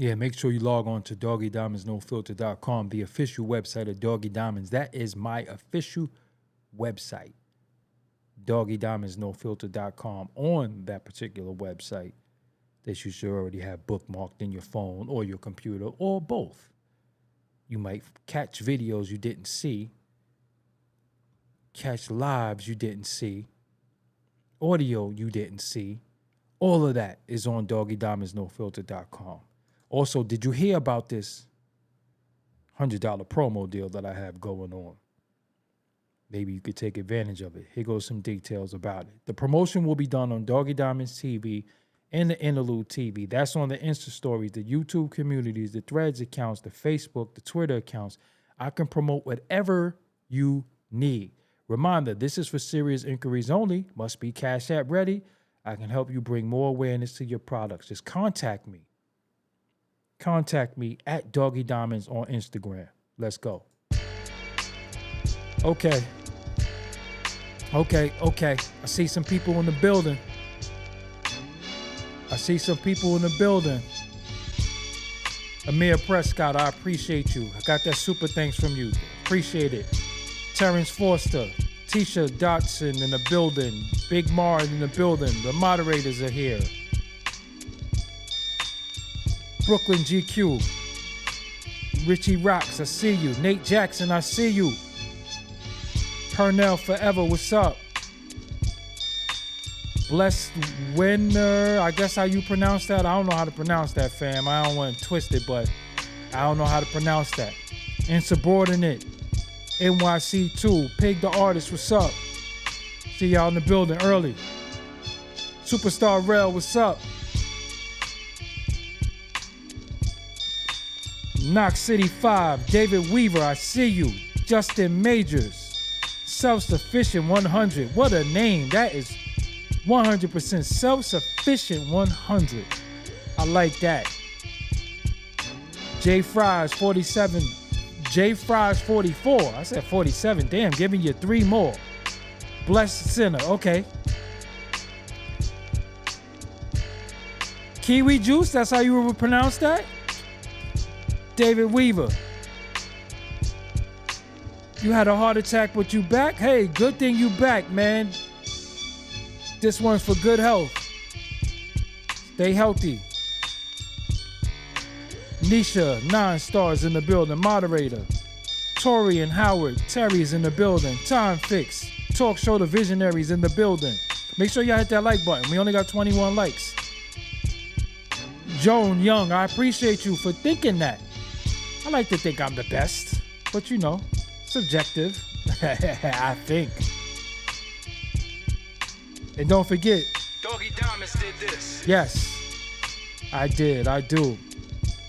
Yeah, make sure you log on to doggydiamondsnofilter.com, the official website of Doggy Diamonds. That is my official website, doggydiamondsnofilter.com. On that particular website, that you should already have bookmarked in your phone or your computer or both. You might catch videos you didn't see, catch lives you didn't see, audio you didn't see. All of that is on doggydiamondsnofilter.com. Also, did you hear about this $100 promo deal that I have going on? Maybe you could take advantage of it. Here goes some details about it. The promotion will be done on Doggy Diamonds TV and the Interlude TV. That's on the Insta stories, the YouTube communities, the Threads accounts, the Facebook, the Twitter accounts. I can promote whatever you need. Reminder, this is for serious inquiries only. Must be Cash App ready. I can help you bring more awareness to your products. Just contact me. Contact me at Doggy Diamonds on Instagram. Let's go. Okay. I see some people in the building. Amir Prescott, I appreciate you. I got that super thanks from you. Appreciate it. Terrence Forster, Tisha Dotson in the building. Big Mar in the building. The moderators are here. Brooklyn GQ. Richie Rocks, I see you. Nate Jackson, I see you. Pernell Forever, what's up? Blessed Winner, I guess how you pronounce that. I don't know how to pronounce that, fam. I don't want to twist it, but I don't know how to pronounce that. Insubordinate, NYC2, Pig the Artist, what's up? See y'all in the building early. Superstar Rel, what's up? Knox City 5, David Weaver, I see you. Justin Majors, Self-Sufficient 100. What a name. That is 100% Self-Sufficient 100. I like that. J Fries 47. J Fries 44. I said 47. Damn, giving you 3 more. Blessed Sinner. Okay. Kiwi Juice, that's how you would pronounce that? David Weaver. You had a heart attack, but you back? Hey, good thing you back, man. This one's for good health. Stay healthy. Nisha, 9 stars in the building. Moderator. Tori and Howard. Terry's in the building. Time Fix. Talk Show the Visionaries in the building. Make sure y'all hit that like button. We only got 21 likes. Joan Young, I appreciate you for thinking that. I like to think I'm the best, but you know, subjective, I think. And don't forget, Doggy Diamonds did this. Yes, I did, I do.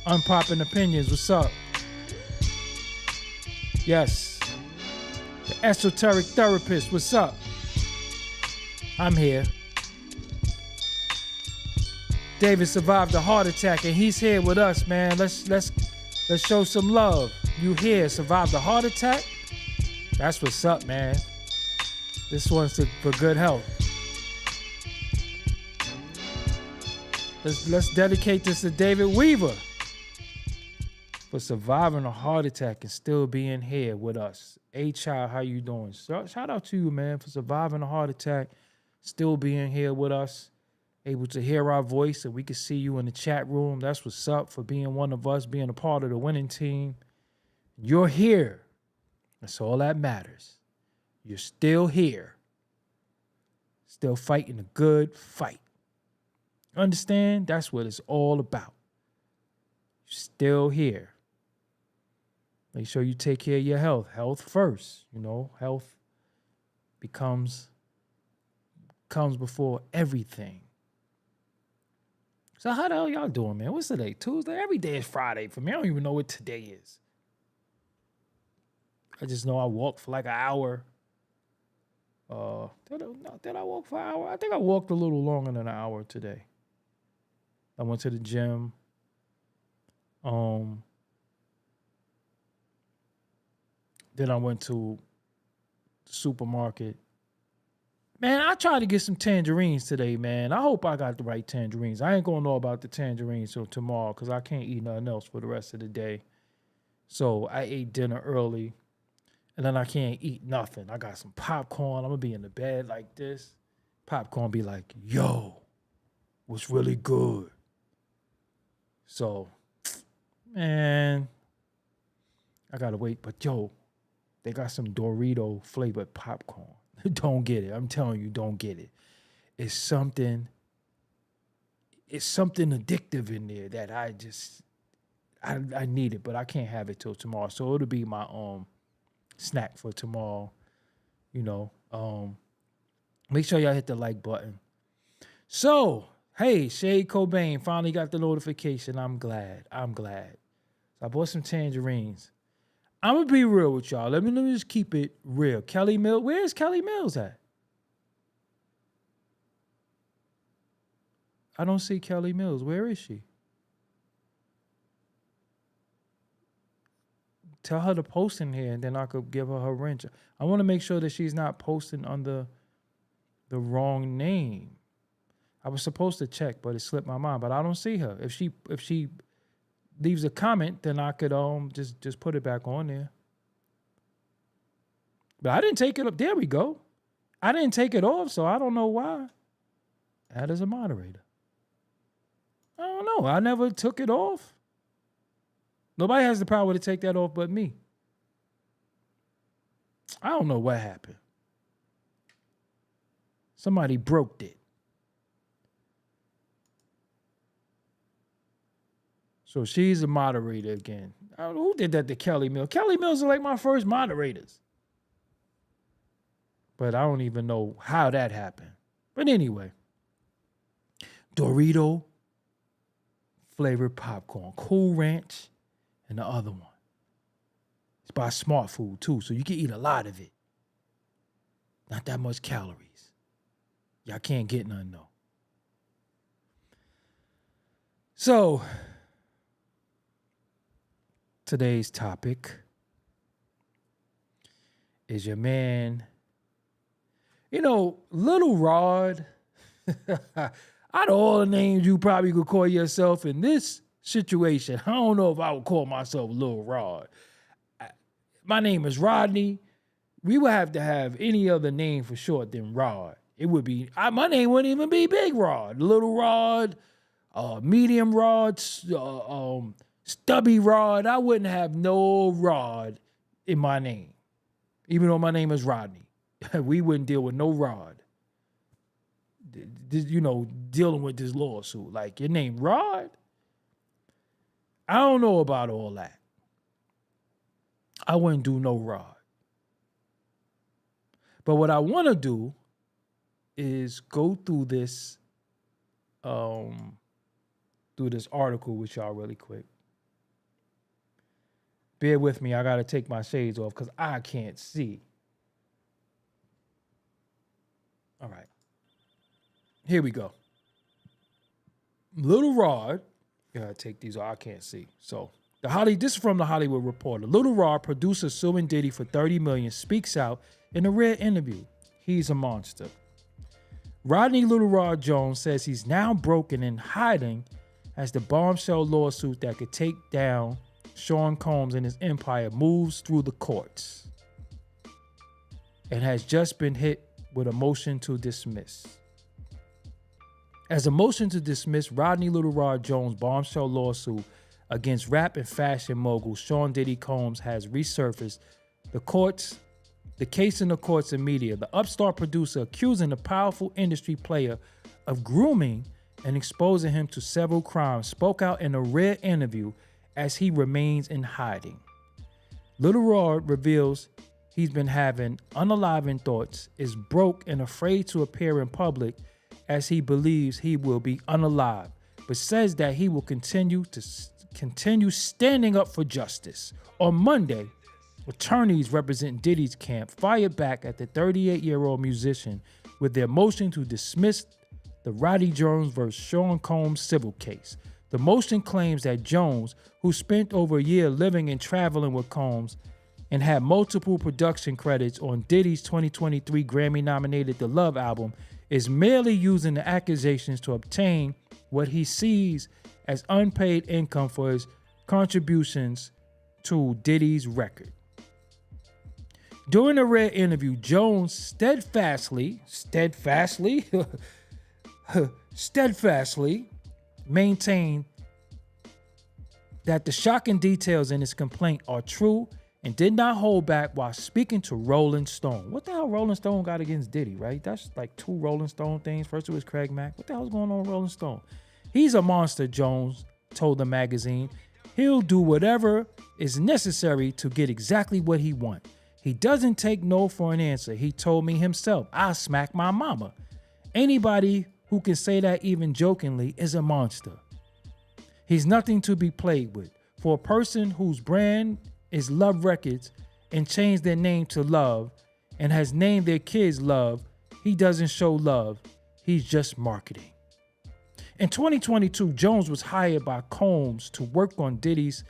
Unpopping Opinions, what's up? Yes. The Esoteric Therapist, what's up? I'm here. David survived a heart attack and he's here with us, man. Let's show some love. You here, survived a heart attack? That's what's up, man. This one's for good health. Let's dedicate this to David Weaver for surviving a heart attack and still being here with us. Child, how you doing? Shout out to you, man, for surviving a heart attack, still being here with us, able to hear our voice and we can see you in the chat room. That's what's up, for being one of us, being a part of the winning team. You're here. That's all that matters. You're still here. Still fighting a good fight. Understand? That's what it's all about. You're still here. Make sure you take care of your health. Health first. You know, health comes before everything. So how the hell y'all doing, man? What's today? Tuesday? Every day is Friday for me. I don't even know what today is. I just know I walked for like an hour. Did I walk for an hour? I think I walked a little longer than an hour today. I went to the gym. Then I went to the supermarket, Man, I tried to get some tangerines today, man. I hope I got the right tangerines. I ain't gonna know about the tangerines till tomorrow because I can't eat nothing else for the rest of the day. So I ate dinner early and then I can't eat nothing. I got some popcorn. I'm gonna be in the bed like this. Popcorn be like, yo, what's really good? So, man, I gotta wait. But yo, they got some Dorito flavored popcorn. Don't get it. I'm telling you, don't get it. It's something addictive in there that I need it, but I can't have it till tomorrow. So it'll be my snack for tomorrow. You know. Make sure y'all hit the like button. So, hey, Shade Cobain finally got the notification. I'm glad. So I bought some tangerines. I'm gonna be real with y'all. Let me just keep it real. Kelly Mills, where's Kelly Mills at? I don't see Kelly Mills. Where is she? Tell her to post in here and then I could give her wrench. I want to make sure that she's not posting under the wrong name. I was supposed to check, but it slipped my mind. But I don't see her. If she leaves a comment, then I could just put it back on there. But I didn't take it up. There we go. I didn't take it off, so I don't know why. Add as a moderator. I don't know. I never took it off. Nobody has the power to take that off but me. I don't know what happened. Somebody broke it. So she's a moderator again. I don't know who did that to Kelly Mills. Kelly Mills are like my first moderators. But I don't even know how that happened. But anyway, Dorito flavored popcorn, Cool Ranch, and the other one. It's by Smart Food too, so you can eat a lot of it. Not that much calories. Y'all can't get none though. So, today's topic is your man, Lil Rod. Out of all the names you probably could call yourself in this situation, I don't know if I would call myself Lil Rod. My name is Rodney. We would have to have any other name for short than Rod. It would be, my name wouldn't even be Big Rod, Little Rod, Medium Rod, Stubby Rod. I wouldn't have no Rod in my name, even though my name is Rodney. We wouldn't deal with no Rod. Dealing with this lawsuit. Like, your name Rod? I don't know about all that. I wouldn't do no Rod. But what I want to do is go through this article with y'all really quick. Bear with me. I got to take my shades off because I can't see. All right. Here we go. Little Rod. Gotta take these off. I can't see. So this is from the Hollywood Reporter. Lil Rod, producer suing Diddy for $30 million, speaks out in a rare interview. He's a monster. Rodney Lil Rod Jones says he's now broken and hiding as the bombshell lawsuit that could take down Sean Combs and his empire moves through the courts and has just been hit with a motion to dismiss. As a motion to dismiss Rodney Lil Rod Jones' bombshell lawsuit against rap and fashion mogul Sean Diddy Combs has resurfaced, the case in the courts and media, the upstart producer accusing the powerful industry player of grooming and exposing him to several crimes spoke out in a rare interview as he remains in hiding. Lil Rod reveals he's been having unaliving thoughts, is broke and afraid to appear in public as he believes he will be unalive, but says that he will continue standing up for justice. On Monday, attorneys representing Diddy's camp fired back at the 38-year-old musician with their motion to dismiss the Roddy Jones vs. Sean Combs civil case. The motion claims that Jones, who spent over a year living and traveling with Combs, and had multiple production credits on Diddy's 2023 Grammy-nominated The Love album, is merely using the accusations to obtain what he sees as unpaid income for his contributions to Diddy's record. During a rare interview, Jones steadfastly maintained that the shocking details in his complaint are true and did not hold back while speaking to Rolling Stone. What the hell Rolling Stone got against Diddy, right? That's like two Rolling Stone things. First it was Craig Mack. What the hell's going on with Rolling Stone? He's a monster, Jones told the magazine. He'll do whatever is necessary to get exactly what he wants. He doesn't take no for an answer. He told me himself, I smack my mama. Anybody who can say that even jokingly is a monster. He's nothing to be played with. For a person whose brand is Love Records and changed their name to Love and has named their kids Love, he doesn't show love. He's just marketing. In 2022, Jones was hired by Combs to work on Diddy's.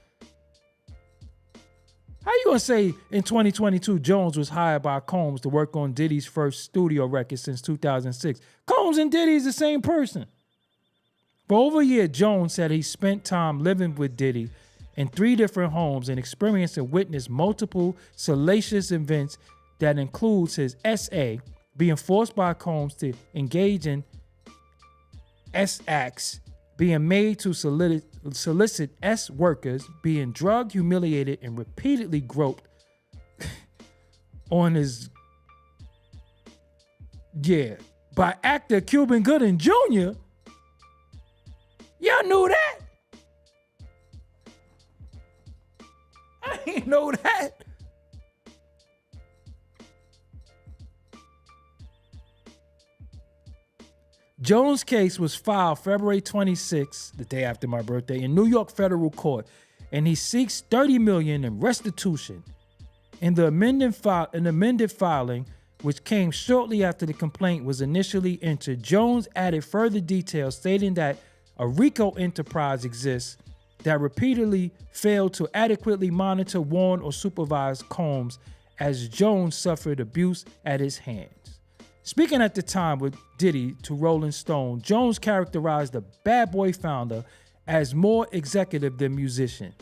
How you gonna say in 2022 Jones was hired by Combs to work on Diddy's first studio record since 2006? Combs and Diddy is the same person. For over a year, Jones said he spent time living with Diddy in 3 different homes and experienced and witnessed multiple salacious events that includes his SA being forced by Combs to engage in S acts, being made to solicit S workers, being drugged, humiliated, and repeatedly groped on his, by actor Cuban Gooding Jr. Y'all knew that? I ain't know that. Jones' case was filed February 26, the day after my birthday, in New York federal court, and he seeks $30 million in restitution. In the amended filing, which came shortly after the complaint was initially entered, Jones added further details stating that a RICO enterprise exists that repeatedly failed to adequately monitor, warn, or supervise Combs as Jones suffered abuse at his hands. Speaking at the time with Diddy to Rolling Stone, Jones characterized the Bad Boy founder as more executive than musician.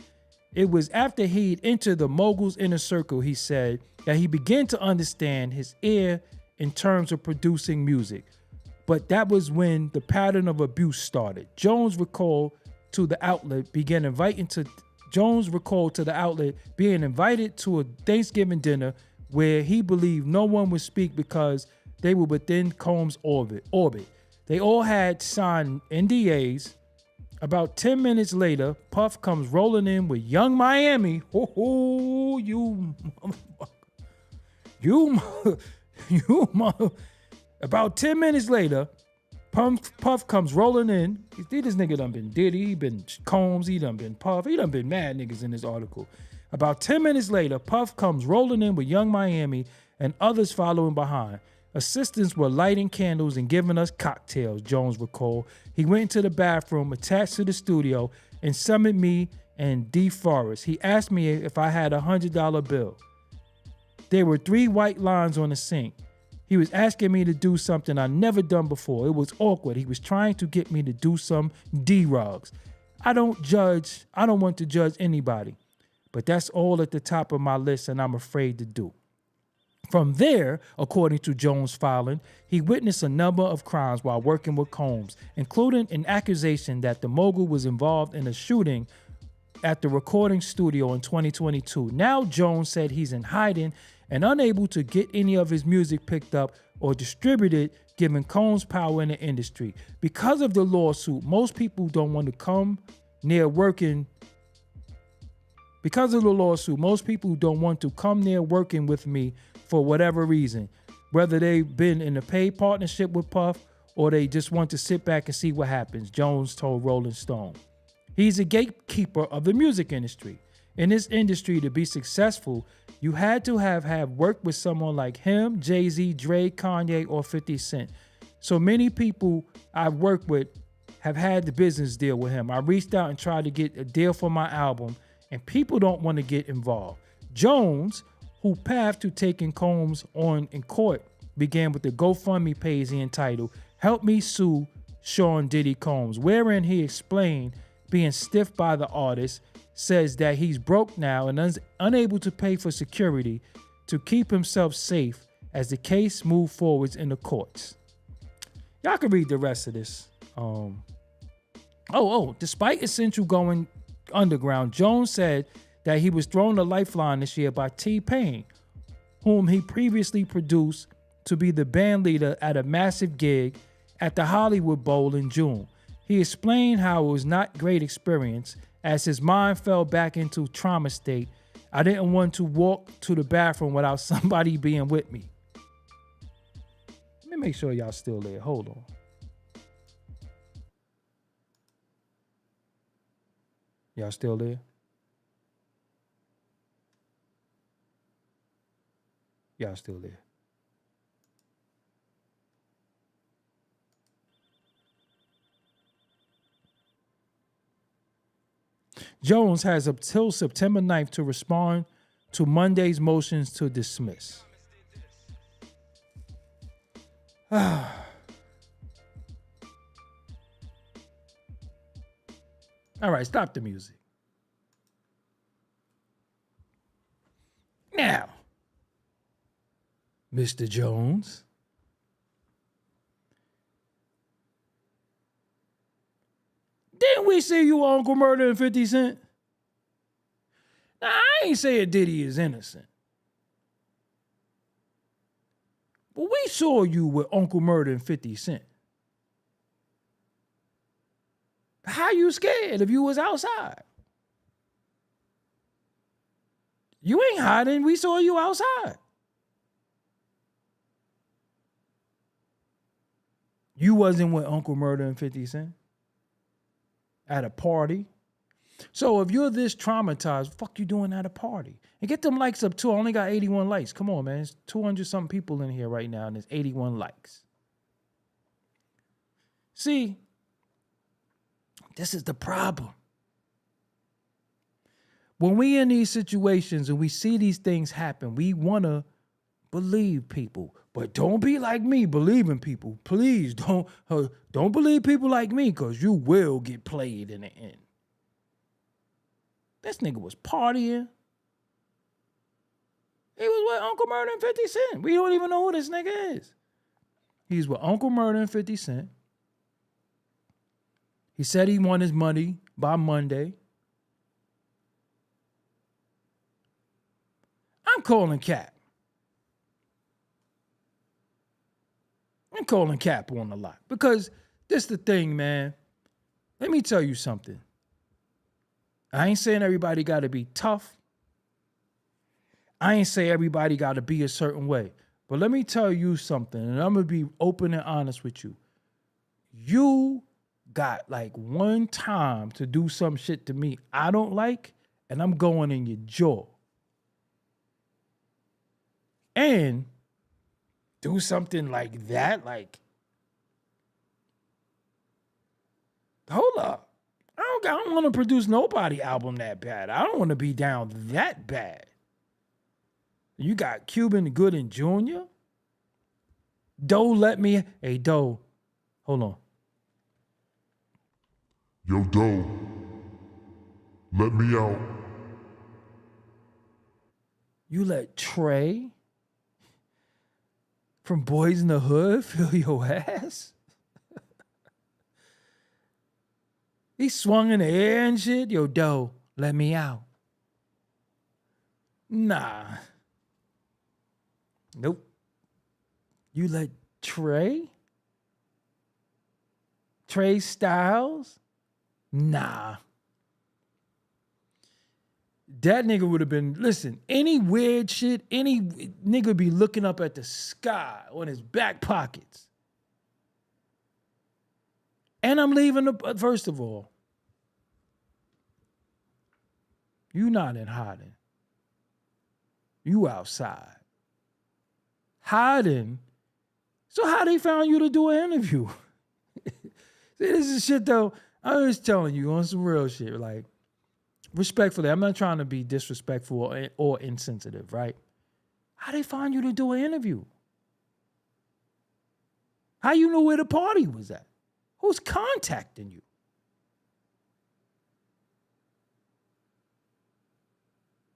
It was after he'd entered the mogul's inner circle, he said, that he began to understand his ear in terms of producing music. But that was when the pattern of abuse started. Jones recalled to the outlet being invited to a Thanksgiving dinner where he believed no one would speak because they were within Combs' orbit. They all had signed NDAs. About 10 minutes later, Puff comes rolling in with Young Miami. Oh, you motherfucker. About 10 minutes later, Puff comes rolling in. This nigga done been Diddy, he been Combs, he done been Puff, he done been mad niggas in this article. About 10 minutes later, Puff comes rolling in with Young Miami and others following behind. Assistants were lighting candles and giving us cocktails, Jones recalled. He went into the bathroom attached to the studio and summoned me and D. Forrest. He asked me if I had a $100 bill. There were 3 white lines on the sink. He was asking me to do something I never done before. It was awkward. He was trying to get me to do some D-rugs. I don't want to judge anybody, but that's all at the top of my list and I'm afraid to do. From there, according to Jones' filing, he witnessed a number of crimes while working with Combs, including an accusation that the mogul was involved in a shooting at the recording studio in 2022. Now Jones said he's in hiding and unable to get any of his music picked up or distributed, giving Combs power in the industry. Because of the lawsuit, most people don't want to come near working with me for whatever reason, whether they've been in a paid partnership with Puff or they just want to sit back and see what happens, Jones told Rolling Stone. He's a gatekeeper of the music industry. In this industry, to be successful, you had to have worked with someone like him, Jay-Z, Dre, Kanye, or 50 Cent. So many people I've worked with have had the business deal with him. I reached out and tried to get a deal for my album, and people don't want to get involved. Jones, who path to taking Combs on in court, began with the GoFundMe page he entitled "Help Me Sue Sean Diddy Combs," wherein he explained being stiffed by the artist, says that he's broke now and unable to pay for security to keep himself safe as the case moves forwards in the courts. Y'all can read the rest of this. Despite Essential going underground, Jones said that he was thrown a lifeline this year by T-Pain, whom he previously produced to be the band leader at a massive gig at the Hollywood Bowl in June. He explained how it was not a great experience as his mind fell back into trauma state. "I didn't want to walk to the bathroom without somebody being with me." Let me make sure y'all still there. Hold on. Y'all still there? Y'all still there? Jones has up till September 9th to respond to Monday's motions to dismiss. All right, stop the music. Now, Mr. Jones, didn't we see you on Uncle Murder and 50 Cent? Now, I ain't saying Diddy is innocent. But we saw you with Uncle Murder and 50 Cent. How you scared if you was outside? You ain't hiding. We saw you outside. You wasn't with Uncle Murder and 50 Cent at a party. So if you're this traumatized, fuck you doing at a party? And get them likes up too. I only got 81 likes. Come on, man. There's 200 something people in here right now and there's 81 likes. See, this is the problem. When we in these situations and we see these things happen, we want to believe people. But don't be like me, believing people. Please don't believe people like me because you will get played in the end. This nigga was partying. He was with Uncle Murder and 50 Cent. We don't even know who this nigga is. He's with Uncle Murder and 50 Cent. He said he won his money by Monday. I'm calling cap. I'm calling cap on a lot. Because this the thing, man. Let me tell you something. I ain't saying everybody got to be tough. I ain't say everybody got to be a certain way. But let me tell you something, and I'm going to be open and honest with you. You got like one time to do some shit to me I don't like, and I'm going in your jaw. And do something like that, like, hold up. I don't want to produce nobody album that bad. I don't want to be down that bad. You got Cuban Gooding Jr. Doe let me. Hey, Doe. Hold on. Yo, Doe. Let me out. You let Trey from Boys in the Hood fill your ass? He swung in the air and shit. Yo, Doe, let me out. Nah. Nope. You let Trey Styles? Nah. That nigga would have been, listen, any weird shit, any nigga be looking up at the sky on his back pockets. And I'm leaving first of all, you not in hiding. You outside. Hiding. So how they found you to do an interview? See, this is shit though. I'm just telling you on some real shit. Like, respectfully, I'm not trying to be disrespectful or insensitive, right? How they find you to do an interview? How you know where the party was at? Who's contacting you?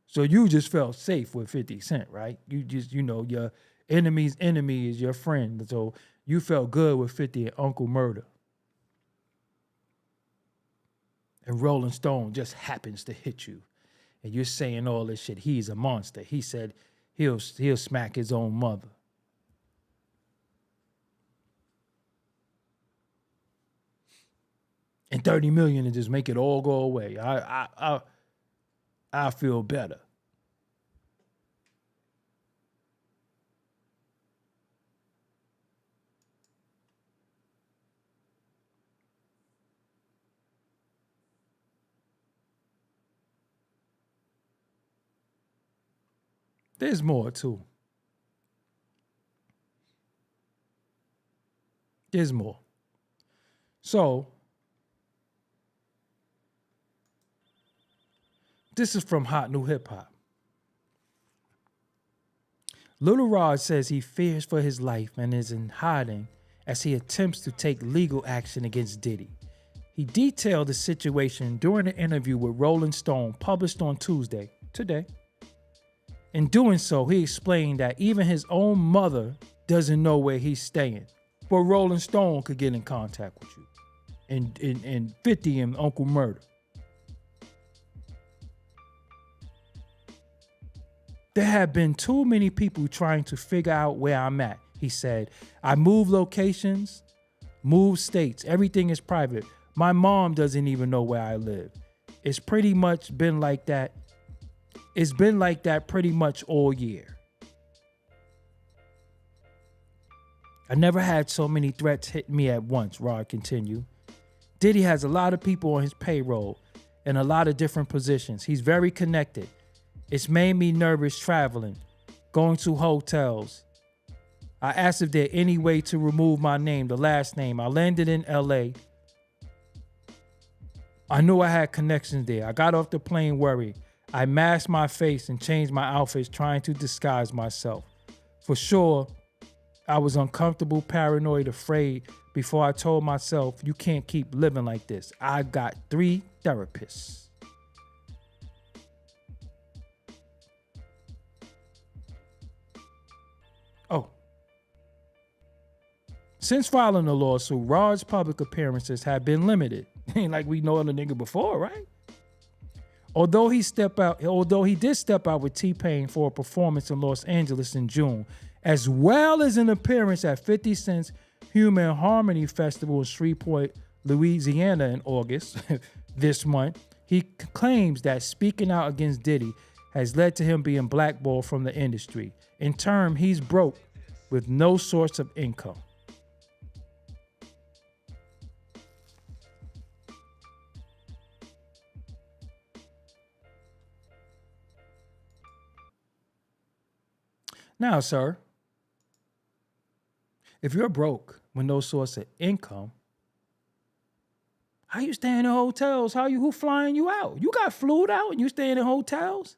So you just felt safe with 50 Cent, right? You just, your enemy's enemy is your friend. So you felt good with 50 and Uncle Murder. And Rolling Stone just happens to hit you. And you're saying all this shit. He's a monster. He said he'll smack his own mother. And 30 million and just make it all go away. I feel better. There's more too. There's more. So, this is from Hot New Hip Hop. Lil Rod says he fears for his life and is in hiding as he attempts to take legal action against Diddy. He detailed the situation during an interview with Rolling Stone published on Tuesday, today. In doing so, he explained that even his own mother doesn't know where he's staying, but Rolling Stone could get in contact with you. And 50 and Uncle Murder. There have been too many people trying to figure out where I'm at, he said. I move locations, move states. Everything is private. My mom doesn't even know where I live. It's pretty much been like that. It's been like that pretty much all year. I never had so many threats hit me at once, Rod continued. Diddy has a lot of people on his payroll in a lot of different positions. He's very connected. It's made me nervous traveling, going to hotels. I asked if there any way to remove my name, the last name. I landed in LA. I knew I had connections there. I got off the plane worried. I masked my face and changed my outfits trying to disguise myself. For sure, I was uncomfortable, paranoid, afraid before I told myself, you can't keep living like this. I got 3 therapists. Oh. Since filing the lawsuit, Rod's public appearances have been limited. Ain't like we know the nigga before, right? Although he did step out with T-Pain for a performance in Los Angeles in June, as well as an appearance at 50 Cent's Human Harmony Festival in Shreveport, Louisiana in August this month, he claims that speaking out against Diddy has led to him being blackballed from the industry. In turn, he's broke with no source of income. Now, sir, if you're broke with no source of income, how you staying in hotels? Who flying you out? You got flued out and you staying in hotels?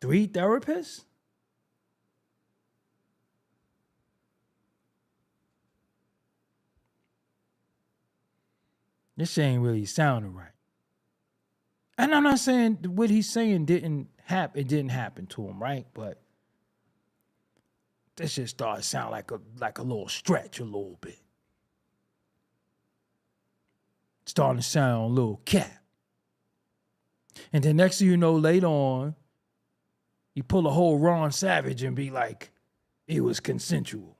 3 therapists? This shit ain't really sounding right. And I'm not saying what he's saying didn't happen. It didn't happen to him, right? But this shit started to sound like a little stretch a little bit. Starting to sound a little cap. And then next thing you know, later on, you pull a whole Ron Savage and be like, it was consensual.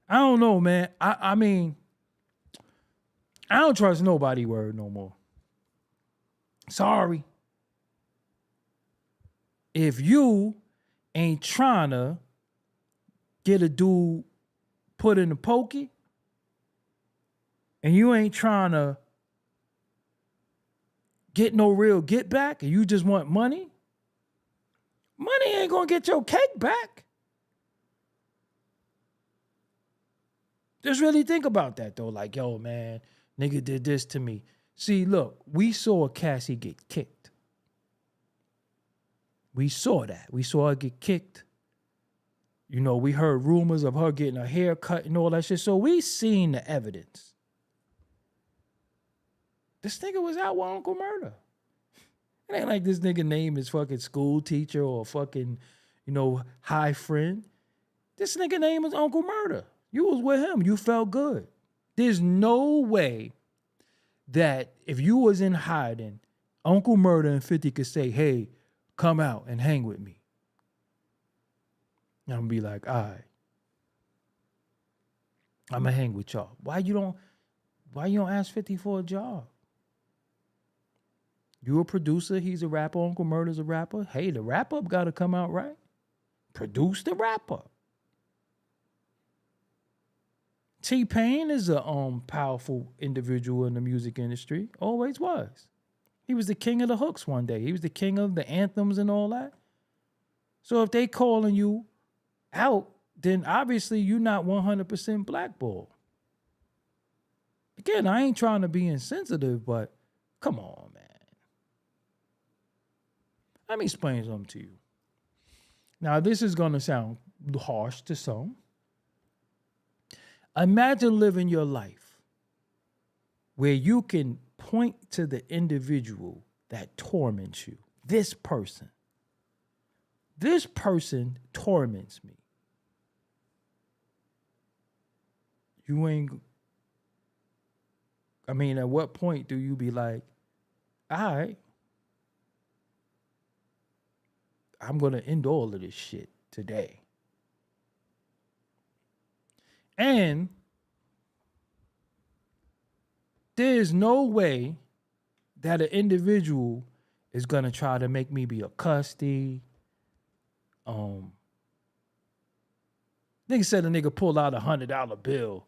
I don't know, man. I mean, I don't trust nobody word no more. Sorry. If you ain't trying to get a dude put in the pokey, and you ain't trying to get no real get back, and you just want money, money ain't gonna get your cake back. Just really think about that, though. Like, yo, man, nigga did this to me. See, look, we saw Cassie get kicked. We saw that. We saw her get kicked. You know, we heard rumors of her getting her hair cut and all that shit. So we seen the evidence. This nigga was out with Uncle Murder. It ain't like this nigga name is fucking school teacher or fucking, you know, high friend. This nigga name is Uncle Murder. You was with him. You felt good. There's no way that if you was in hiding, Uncle Murder and 50 could say, hey, come out and hang with me. I'm gonna be like, all right. I'm gonna hang with y'all. Why you don't ask 50 for a job? You a producer, he's a rapper, Uncle Murder's a rapper. Hey, the wrap up gotta come out right. Produce the wrap up. T-Pain is a powerful individual in the music industry. Always was. He was the king of the hooks one day. He was the king of the anthems and all that. So if they calling you out, then obviously you're not 100% blackballed. Again, I ain't trying to be insensitive, but come on, man. Let me explain something to you. Now, this is going to sound harsh to some. Imagine living your life where you can point to the individual that torments you. This person. This person torments me. You ain't, I mean, at what point do you be like, all right, I'm going to end all of this shit today. And there's no way that an individual is going to try to make me be a custody. Nigga said a nigga pulled out $100 bill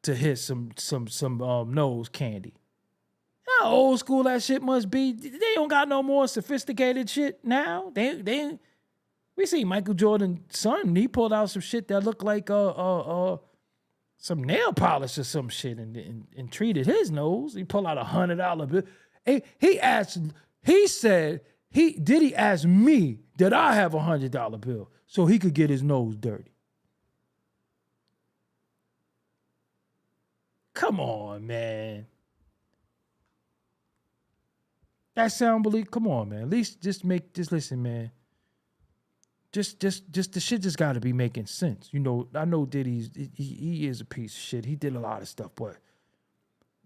to hit some nose candy. You know how old school that shit must be? They don't got no more sophisticated shit now. We see Michael Jordan's son, he pulled out some shit that looked like some nail polish or some shit and treated his nose. He pulled out $100 bill. Diddy asked me, did I have $100 bill so he could get his nose dirty? Come on, man. That sound believe. Come on, man. At least just listen, man. Just the shit just got to be making sense. You know, I know Diddy's he is a piece of shit. He did a lot of stuff, but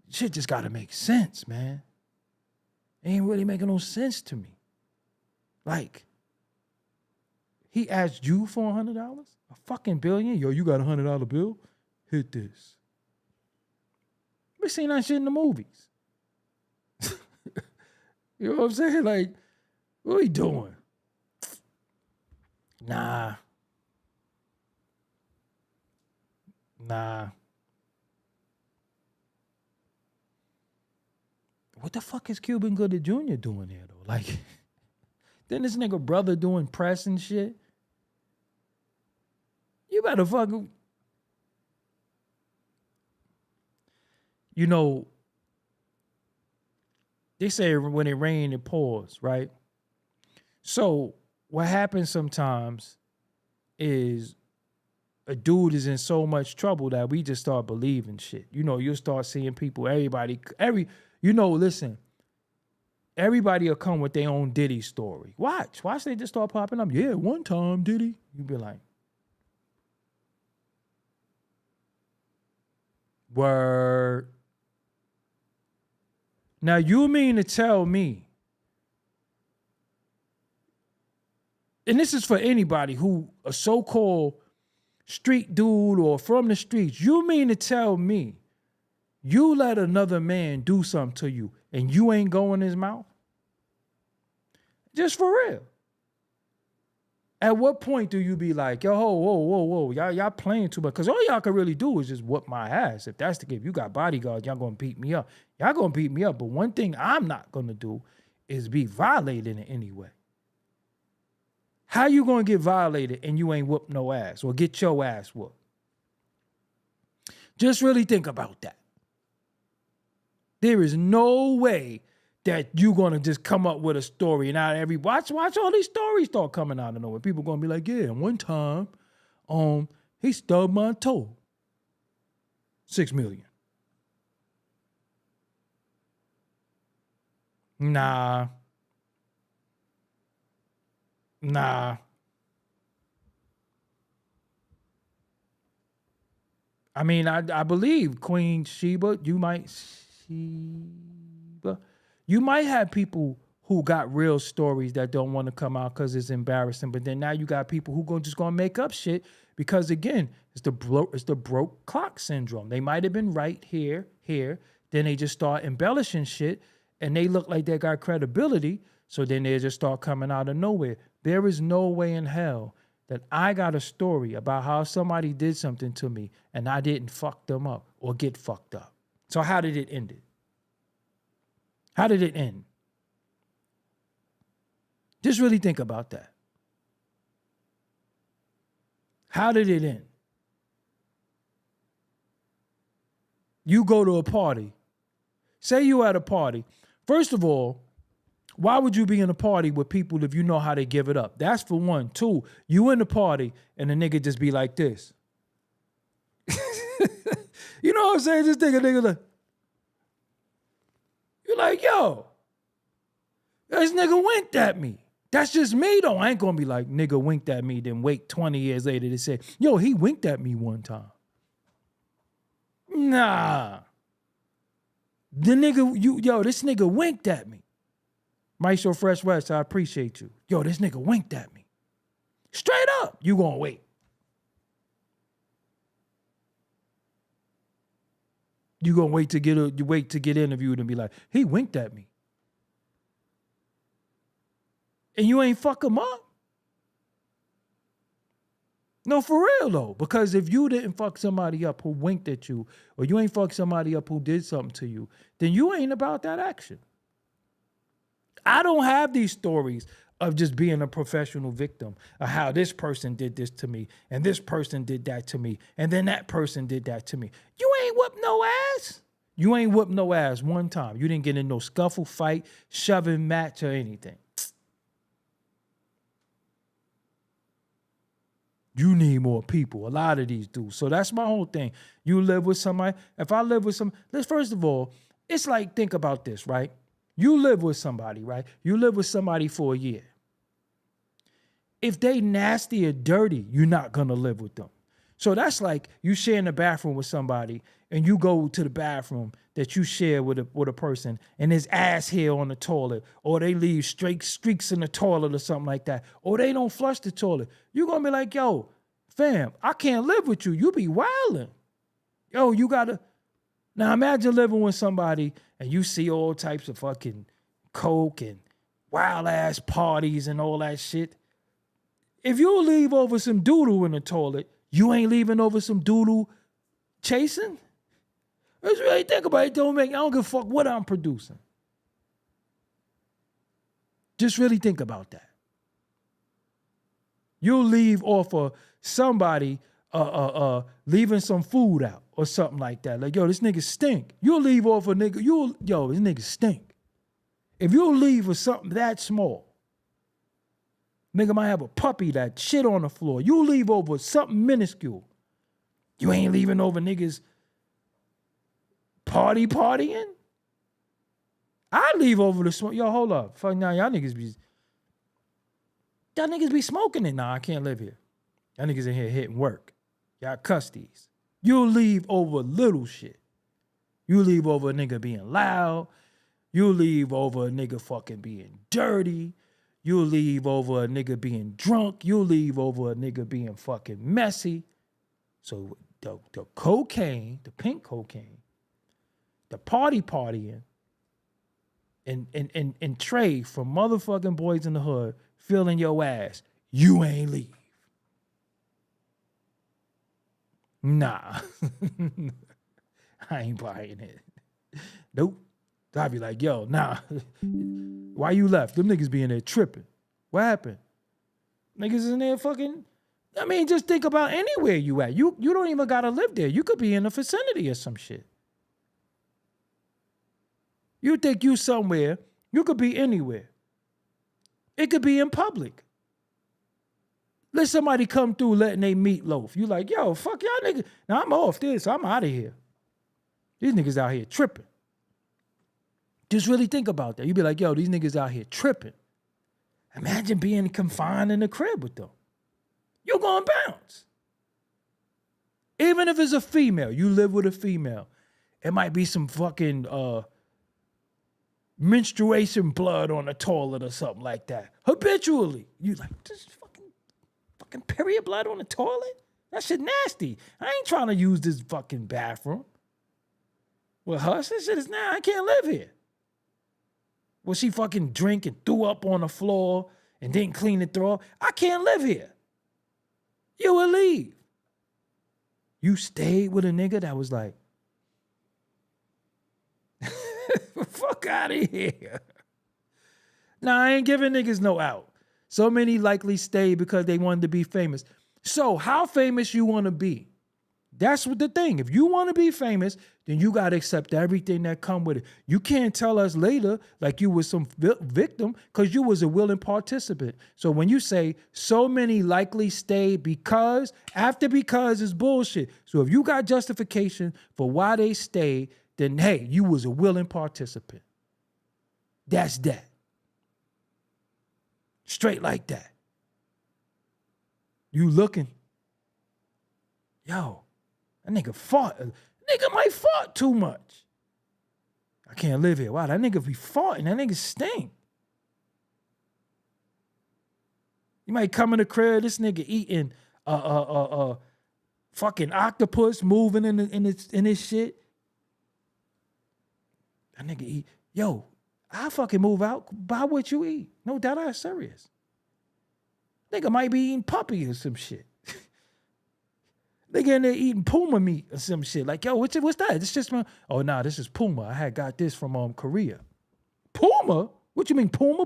shit just got to make sense, man. It ain't really making no sense to me. Like, he asked you for $100, a fucking billion. Yo, you got $100 bill? Hit this. We seen that shit in the movies. You know what I'm saying? Like, what are we doing? Nah. What the fuck is Cuban Gooding Jr. doing here, though? Like, then this nigga brother doing press and shit. You better fucking... You know, they say when it rains, it pours, right? So what happens sometimes is a dude is in so much trouble that we just start believing shit. You know, you'll start seeing people, listen, everybody will come with their own Diddy story. Watch they just start popping up. Yeah, one time Diddy. You be like, word. Now, you mean to tell me, and this is for anybody who a so-called street dude or from the streets, you mean to tell me you let another man do something to you and you ain't go in his mouth? Just for real. At what point do you be like, yo, whoa, y'all playing too much? Because all y'all can really do is just whoop my ass. If that's the case, you got bodyguards, y'all gonna beat me up. Y'all gonna beat me up. But one thing I'm not gonna do is be violated in any way. How you gonna get violated and you ain't whoop no ass or get your ass whooped? Just really think about that. There is no way that you're gonna just come up with a story and out every watch all these stories start coming out of nowhere. People gonna be like, yeah, one time, he stubbed my toe. 6 million. Nah. I mean, I believe Queen Sheba, you might have people who got real stories that don't want to come out because it's embarrassing. But then now you got people who just gonna make up shit because again, it's the broke clock syndrome. They might have been right here, then they just start embellishing shit, and they look like they got credibility. So then they just start coming out of nowhere. There is no way in hell that I got a story about how somebody did something to me and I didn't fuck them up or get fucked up. So how did it end? How did it end? Just really think about that. How did it end? You go to a party. Say you at a party. First of all, why would you be in a party with people if you know how they give it up? That's for one. Two, you in the party and the nigga just be like this. You know what I'm saying? Just think a nigga like, you're like, yo, this nigga winked at me. That's just me though. I ain't gonna be like, nigga winked at me, then wait 20 years later to say, yo, he winked at me one time. Nah. The nigga, this nigga winked at me. Maestro Fresh West, I appreciate you. Yo, this nigga winked at me. Straight up, you gonna wait. You gonna wait to get interviewed and be like, he winked at me. And you ain't fuck him up. No, for real though. Because if you didn't fuck somebody up who winked at you, or you ain't fuck somebody up who did something to you, then you ain't about that action. I don't have these stories of just being a professional victim of how this person did this to me and this person did that to me and then that person did that to me. You ain't whooped no ass. You ain't whooped no ass one time. You didn't get in no scuffle, fight, shoving match or anything. You need more people. A lot of these do. So that's my whole thing. You live with somebody. If I live with let's first of all, it's like, think about this, right? You live with somebody, right? You live with somebody for a year. If they nasty or dirty, you're not going to live with them. So that's like you sharing the bathroom with somebody and you go to the bathroom that you share with a person and there's ass hair on the toilet, or they leave streaks in the toilet or something like that, or they don't flush the toilet. You're going to be like, yo, fam, I can't live with you. You be wilding. Yo, you got to. Now imagine living with somebody and you see all types of fucking coke and wild ass parties and all that shit. If you leave over some doodle in the toilet, you ain't leaving over some doodle chasing? Let's really think about it. I don't give a fuck what I'm producing. Just really think about that. You'll leave off of somebody leaving some food out or something like that. Like, yo, this nigga stink. You'll leave off a nigga, this nigga stink. If you'll leave with something that small, nigga might have a puppy that shit on the floor. You leave over something minuscule. You ain't leaving over niggas partying. I leave over the smoke. Yo, hold up. Fuck now, y'all niggas be smoking it. Nah, I can't live here. Y'all niggas in here hitting work. Y'all cuss these. You leave over little shit. You leave over a nigga being loud. You leave over a nigga fucking being dirty. You leave over a nigga being drunk. You leave over a nigga being fucking messy. So the cocaine, the pink cocaine, the partying, and Trey from motherfucking Boys in the Hood feeling your ass, you ain't leave. Nah. I ain't buying it. Nope. I'd be like, yo, nah. Why you left? Them niggas be in there tripping. What happened? Niggas in there fucking I mean, just think about anywhere you at. You don't even gotta live there. You could be in a vicinity or some shit. You think you somewhere, you could be anywhere. It could be in public. Let somebody come through letting they meatloaf. You like, yo, fuck y'all niggas. Now I'm off this. I'm out of here. These niggas out here tripping. Just really think about that. You be like, yo, these niggas out here tripping. Imagine being confined in the crib with them. You're gonna bounce. Even if it's a female, you live with a female. It might be some fucking menstruation blood on the toilet or something like that. Habitually. You like, this fucking period blood on the toilet? That shit nasty. I ain't trying to use this fucking bathroom. Well, hush, this shit is I can't live here. Well, she fucking drink and threw up on the floor and didn't clean the throw. I can't live here. You will leave. You stayed with a nigga that was like, fuck out of here. Nah, I ain't giving niggas no out. So many likely stayed because they wanted to be famous. So how famous you want to be? That's what the thing. If you want to be famous, then you got to accept everything that come with it. You can't tell us later like you was some victim because you was a willing participant. So when you say so many likely stayed because, after because is bullshit. So if you got justification for why they stayed, then hey, you was a willing participant. That's that. Straight like that. You looking. Yo, that nigga fought. Nigga might fought too much. I can't live here. Wow, that nigga be farting. That nigga stink. You might come in the crib, this nigga eating fucking octopus moving in his shit. That nigga eat. Yo, I fucking move out. Buy what you eat. No doubt I'm serious. Nigga might be eating puppy or some shit. Nigga in there eating puma meat or some shit. Like, yo, what's that? It's just this is puma. I had got this from Korea. Puma? What you mean, puma?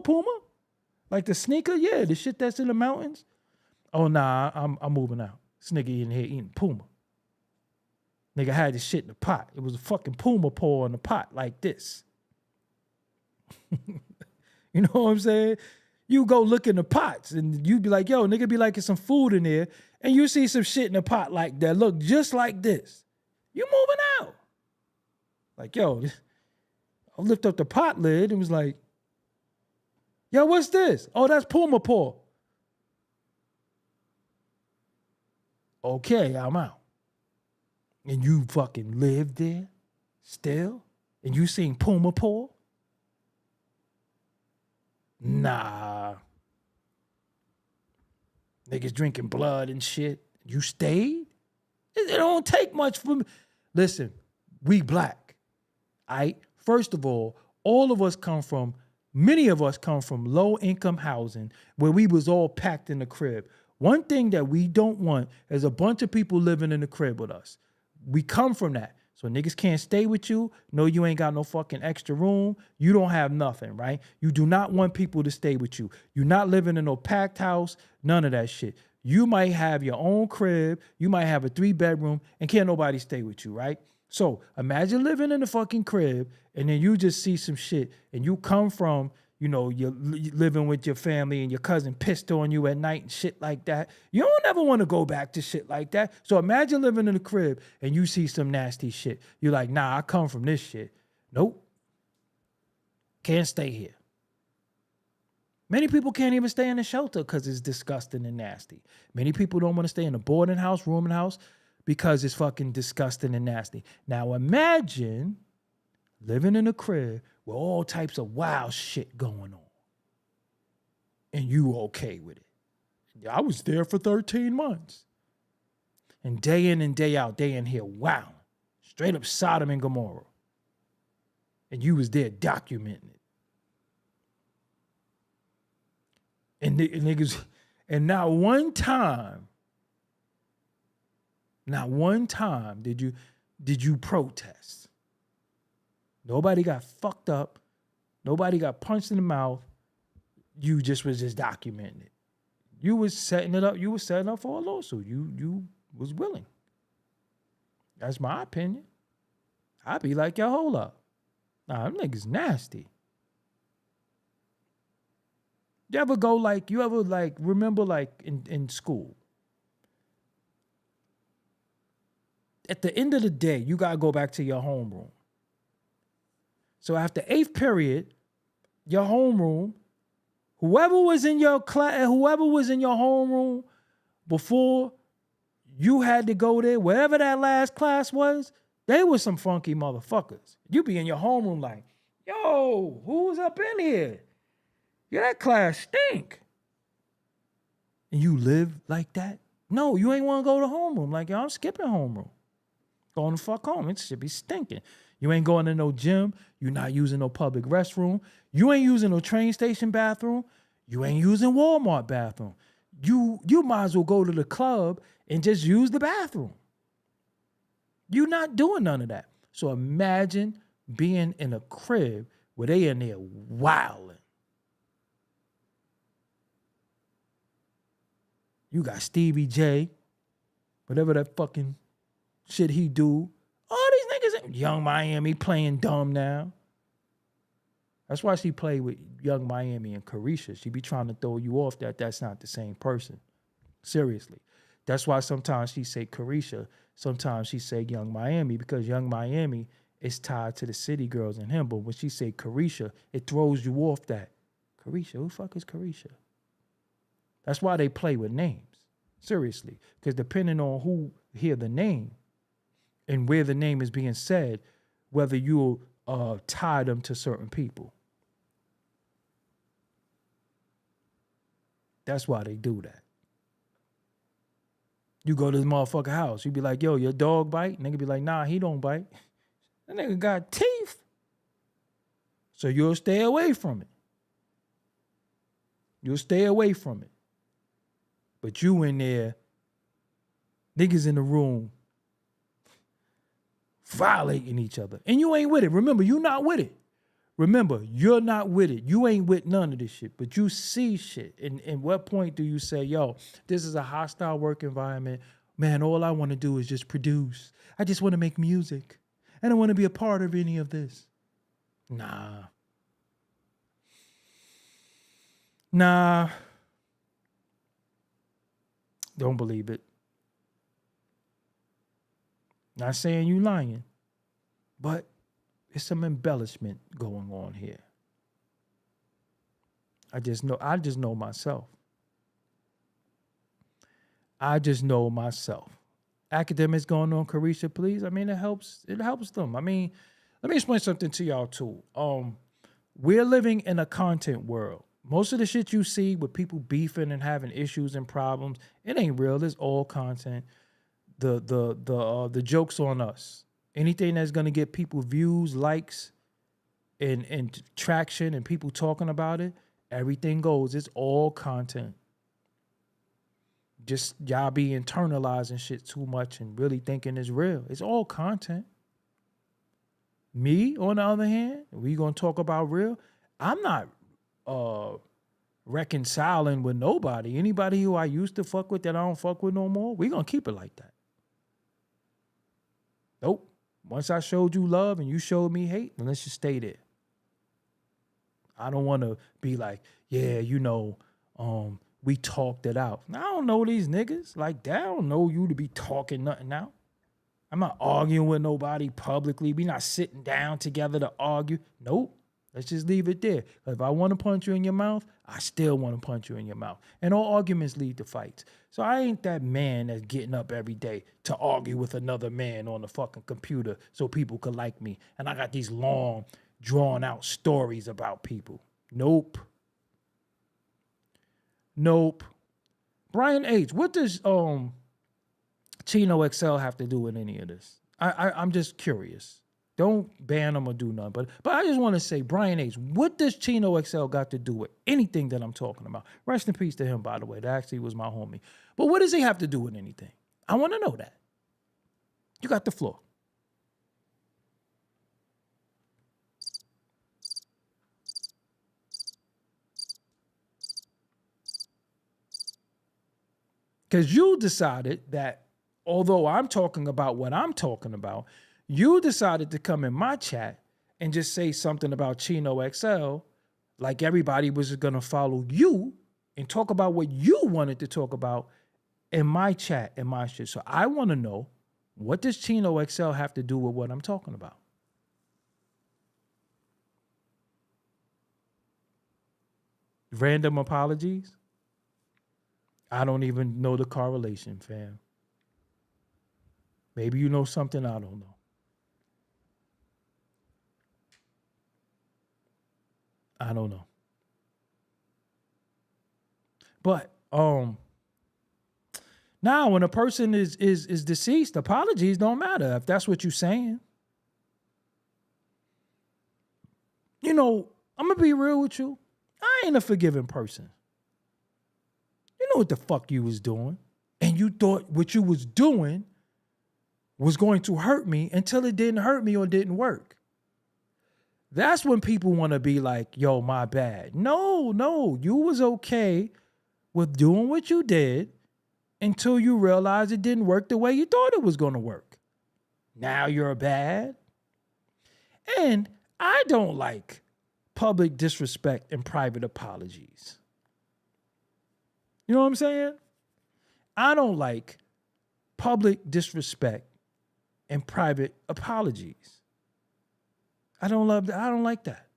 Like the sneaker? Yeah, the shit that's in the mountains. Oh nah, I'm moving out. This nigga in here eating puma. Nigga had this shit in the pot. It was a fucking puma paw in the pot like this. You know what I'm saying? You go look in the pots and you be like, yo, nigga be like, it's some food in there. And you see some shit in the pot like that look just like this. You moving out. Like, yo, I lift up the pot lid and was like, yo, what's this? Oh, that's puma paw. Okay, I'm out. And you fucking live there still? And you seen puma paw? Nah. Niggas drinking blood and shit. You stayed? It don't take much for me. Listen, we black. First of all of us many of us come from low income housing where we was all packed in the crib. One thing that we don't want is a bunch of people living in the crib with us. We come from that. So niggas can't stay with you. No, you ain't got no fucking extra room. You don't have nothing, right? You do not want people to stay with you. You're not living in no packed house, none of that shit. You might have your own crib. You might have a 3-bedroom and can't nobody stay with you, right? So imagine living in the fucking crib and then you just see some shit and you come from, you know, you're living with your family and your cousin pissed on you at night and shit like that. You don't ever want to go back to shit like that. So imagine living in the crib and you see some nasty shit. You're like, nah, I come from this shit. Nope. Can't stay here. Many people can't even stay in a shelter because it's disgusting and nasty. Many people don't want to stay in a boarding house, rooming house because it's fucking disgusting and nasty. Now imagine living in a crib with all types of wild shit going on. And you okay with it. I was there for 13 months. And day in and day out, they in here wow. Straight up Sodom and Gomorrah. And you was there documenting it. And niggas, and not one time did you protest. Nobody got fucked up. Nobody got punched in the mouth. You just was just documenting it. You was setting it up. You was setting up for a lawsuit. You was willing. That's my opinion. I'd be like, yo, hold up. Nah, them niggas nasty. You ever remember like in school? At the end of the day, you gotta go back to your homeroom. So after 8th period, your homeroom, whoever was in your class, whoever was in your homeroom before you had to go there, wherever that last class was, they were some funky motherfuckers. You be in your homeroom like, yo, who's up in here? Yeah, that class stink. And you live like that? No, you ain't want to go to homeroom. Like, yo, I'm skipping homeroom. Going the fuck home. It should be stinking. You ain't going to no gym. You not using no public restroom. You ain't using no train station bathroom. You ain't using Walmart bathroom. You might as well go to the club and just use the bathroom. You not doing none of that. So imagine being in a crib where they in there wilding. You got Stevie J, whatever that fucking shit he do. All these niggas, Young Miami playing dumb now. That's why she played with Young Miami and Carisha. She be trying to throw you off that that's not the same person. Seriously. That's why sometimes she say Carisha, sometimes she say Young Miami, because Young Miami is tied to the City Girls and him. But when she say Carisha, it throws you off that. Carisha, who the fuck is Carisha? That's why they play with names. Seriously. Because depending on who hear the name and where the name is being said, whether you'll tie them to certain people. That's why they do that. You go to this motherfucker house, you be like, yo, your dog bite? Nigga be like, nah, he don't bite. That nigga got teeth. So you'll stay away from it. You'll stay away from it. But you in there, niggas in the room, violating each other. And you ain't with it. Remember, you not with it. Remember, you're not with it. You ain't with none of this shit, but you see shit. And what point do you say, yo, this is a hostile work environment. Man, all I want to do is just produce. I just want to make music. I don't want to be a part of any of this. Nah. Don't believe it. Not saying you lying, but there's some embellishment going on here. I just know myself. Academics going on, Carisha, please. I mean, it helps them. I mean, let me explain something to y'all too. We're living in a content world. Most of the shit you see with people beefing and having issues and problems, it ain't real. It's all content. The joke's on us. Anything that's gonna get people views, likes, and traction, and people talking about it, everything goes. It's all content. Just y'all be internalizing shit too much and really thinking it's real. It's all content. Me, on the other hand, we gonna talk about real. I'm not reconciling with nobody. Anybody who I used to fuck with that I don't fuck with no more, we gonna keep it like that. Nope. Once I showed you love and you showed me hate, then let's just stay there. I don't want to be like, yeah, we talked it out. I don't know these niggas like that. I don't know you to be talking nothing out. I'm not arguing with nobody publicly. We not sitting down together to argue. Nope. Let's just leave it there. If I want to punch you in your mouth, I still want to punch you in your mouth. And all arguments lead to fights. So I ain't that man that's getting up every day to argue with another man on the fucking computer so people could like me. And I got these long, drawn out stories about people. Nope. Brian H., what does Chino XL have to do with any of this? I'm just curious. Don't ban him or do nothing. But I just want to say, Brian H., what does Chino XL got to do with anything that I'm talking about? Rest in peace to him, by the way. That actually was my homie. But what does he have to do with anything? I want to know that. You got the floor. Because you decided that although I'm talking about what I'm talking about, you decided to come in my chat and just say something about Chino XL like everybody was going to follow you and talk about what you wanted to talk about in my chat and my shit. So I want to know, what does Chino XL have to do with what I'm talking about? Random apologies? I don't even know the correlation, fam. Maybe you know something I don't know. I don't know. But now when a person is deceased, apologies don't matter if that's what you're saying. You know, I'm gonna be real with you. I ain't a forgiving person. You know what the fuck you was doing, and you thought what you was doing was going to hurt me until it didn't hurt me or didn't work. That's when people want to be like, yo, my bad. No, you was okay with doing what you did until you realized it didn't work the way you thought it was going to work. Now you're bad. And I don't like public disrespect and private apologies. You know what I'm saying? I don't like public disrespect and private apologies. I don't love that. I don't like that.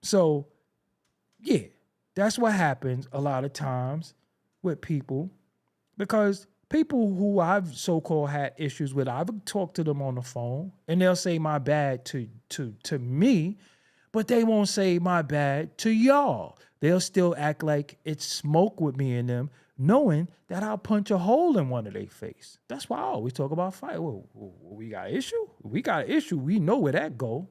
So, yeah, that's what happens a lot of times with people, because people who I've so-called had issues with, I've talked to them on the phone and they'll say my bad to me, but they won't say my bad to y'all. They'll still act like it's smoke with me and them, knowing that I'll punch a hole in one of their face. That's why I always talk about fight. Well, we got an issue? We got an issue. We know where that go.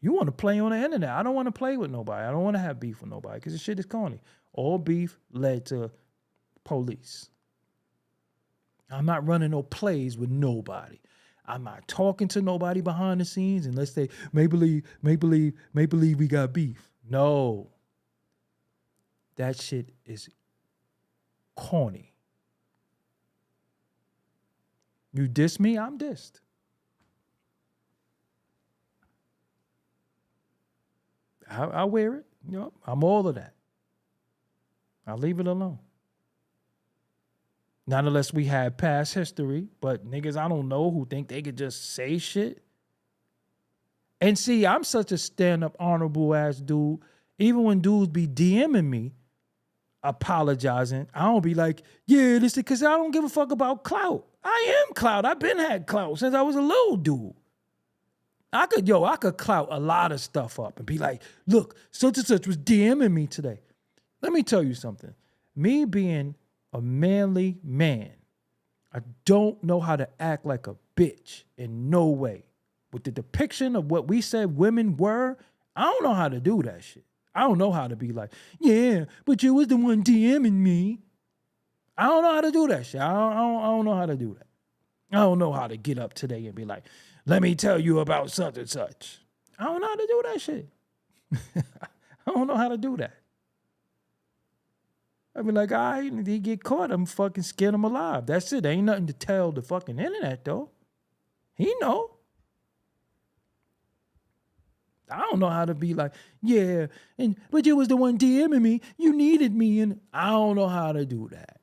You want to play on the internet. I don't want to play with nobody. I don't want to have beef with nobody because this shit is corny. All beef led to police. I'm not running no plays with nobody. I'm not talking to nobody behind the scenes unless they may believe we got beef. No. That shit is corny. You diss me, I'm dissed. I wear it. You know, I'm all of that. I'll leave it alone. Not unless we had past history, but niggas I don't know who think they could just say shit. And see, I'm such a stand-up, honorable ass dude. Even when dudes be DMing me, apologizing, I don't be like, yeah, this is because I don't give a fuck about clout. I am clout. I've been had clout since I was a little dude. I could clout a lot of stuff up and be like, look, such and such was DMing me today. Let me tell you something. Me being a manly man, I don't know how to act like a bitch in no way. With the depiction of what we said women were, I don't know how to do that shit. I don't know how to be like, yeah, but you was the one DMing me. I don't know how to do that shit. I don't know how to do that. I don't know how to get up today and be like, let me tell you about such and such. I don't know how to do that shit. I don't know how to do that. I'd be like, all right, he get caught, I'm fucking skin him alive. That's it. There ain't nothing to tell the fucking internet, though. He know. I don't know how to be like, yeah, but you was the one DMing me. You needed me, and I don't know how to do that.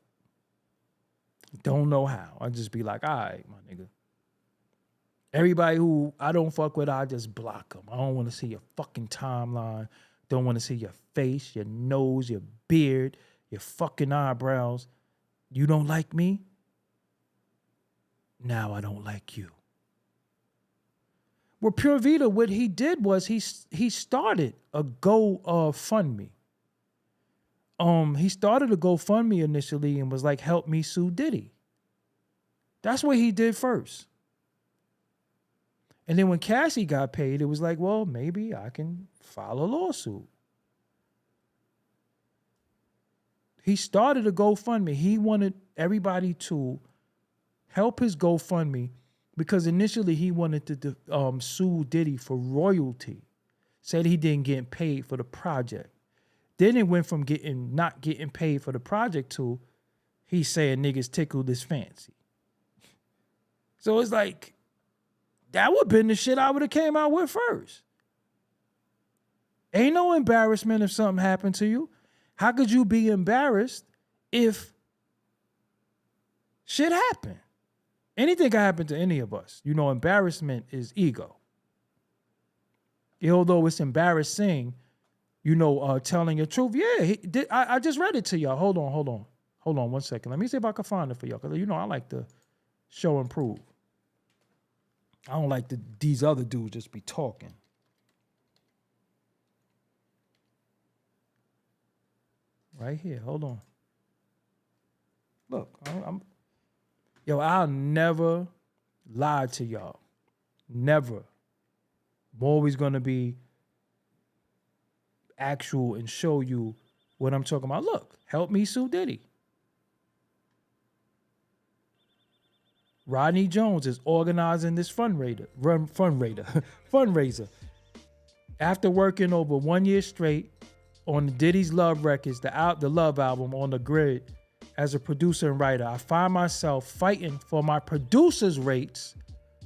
Don't know how. I just be like, all right, my nigga. Everybody who I don't fuck with, I just block them. I don't want to see your fucking timeline. Don't want to see your face, your nose, your beard, your fucking eyebrows. You don't like me? Now I don't like you. Well, Pure Vita, what he did was he started a GoFundMe. He started a GoFundMe initially and was like, help me sue Diddy. That's what he did first. And then when Cassie got paid, it was like, well, maybe I can file a lawsuit. He started a GoFundMe. He wanted everybody to help his GoFundMe because initially he wanted to sue Diddy for royalty. Said he didn't get paid for the project. Then it went from not getting paid for the project to he's saying niggas tickled his fancy. So it's like, that would have been the shit I would have came out with first. Ain't no embarrassment if something happened to you. How could you be embarrassed if shit happened? Anything can happen to any of us. You know, embarrassment is ego. Although it's embarrassing, you know, telling your truth. Yeah, I just read it to y'all. Hold on 1 second. Let me see if I can find it for y'all. Because, you know, I like to show and prove. I don't like these other dudes just be talking. Right here. Hold on. Look, I'll never lie to y'all. Never. I'm always going to be actual and show you what I'm talking about. Look, help me sue Diddy. Rodney Jones is organizing this fundraiser. After working over 1 year straight on Diddy's Love Records, the Love album on the grid as a producer and writer, I find myself fighting for my producer's rates,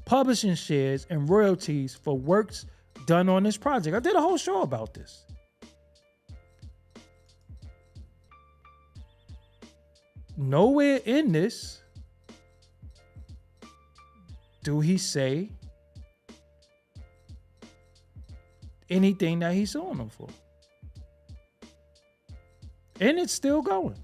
publishing shares, and royalties for works done on this project. I did a whole show about this. Nowhere in this do he say anything that he's suing him for. And it's still going.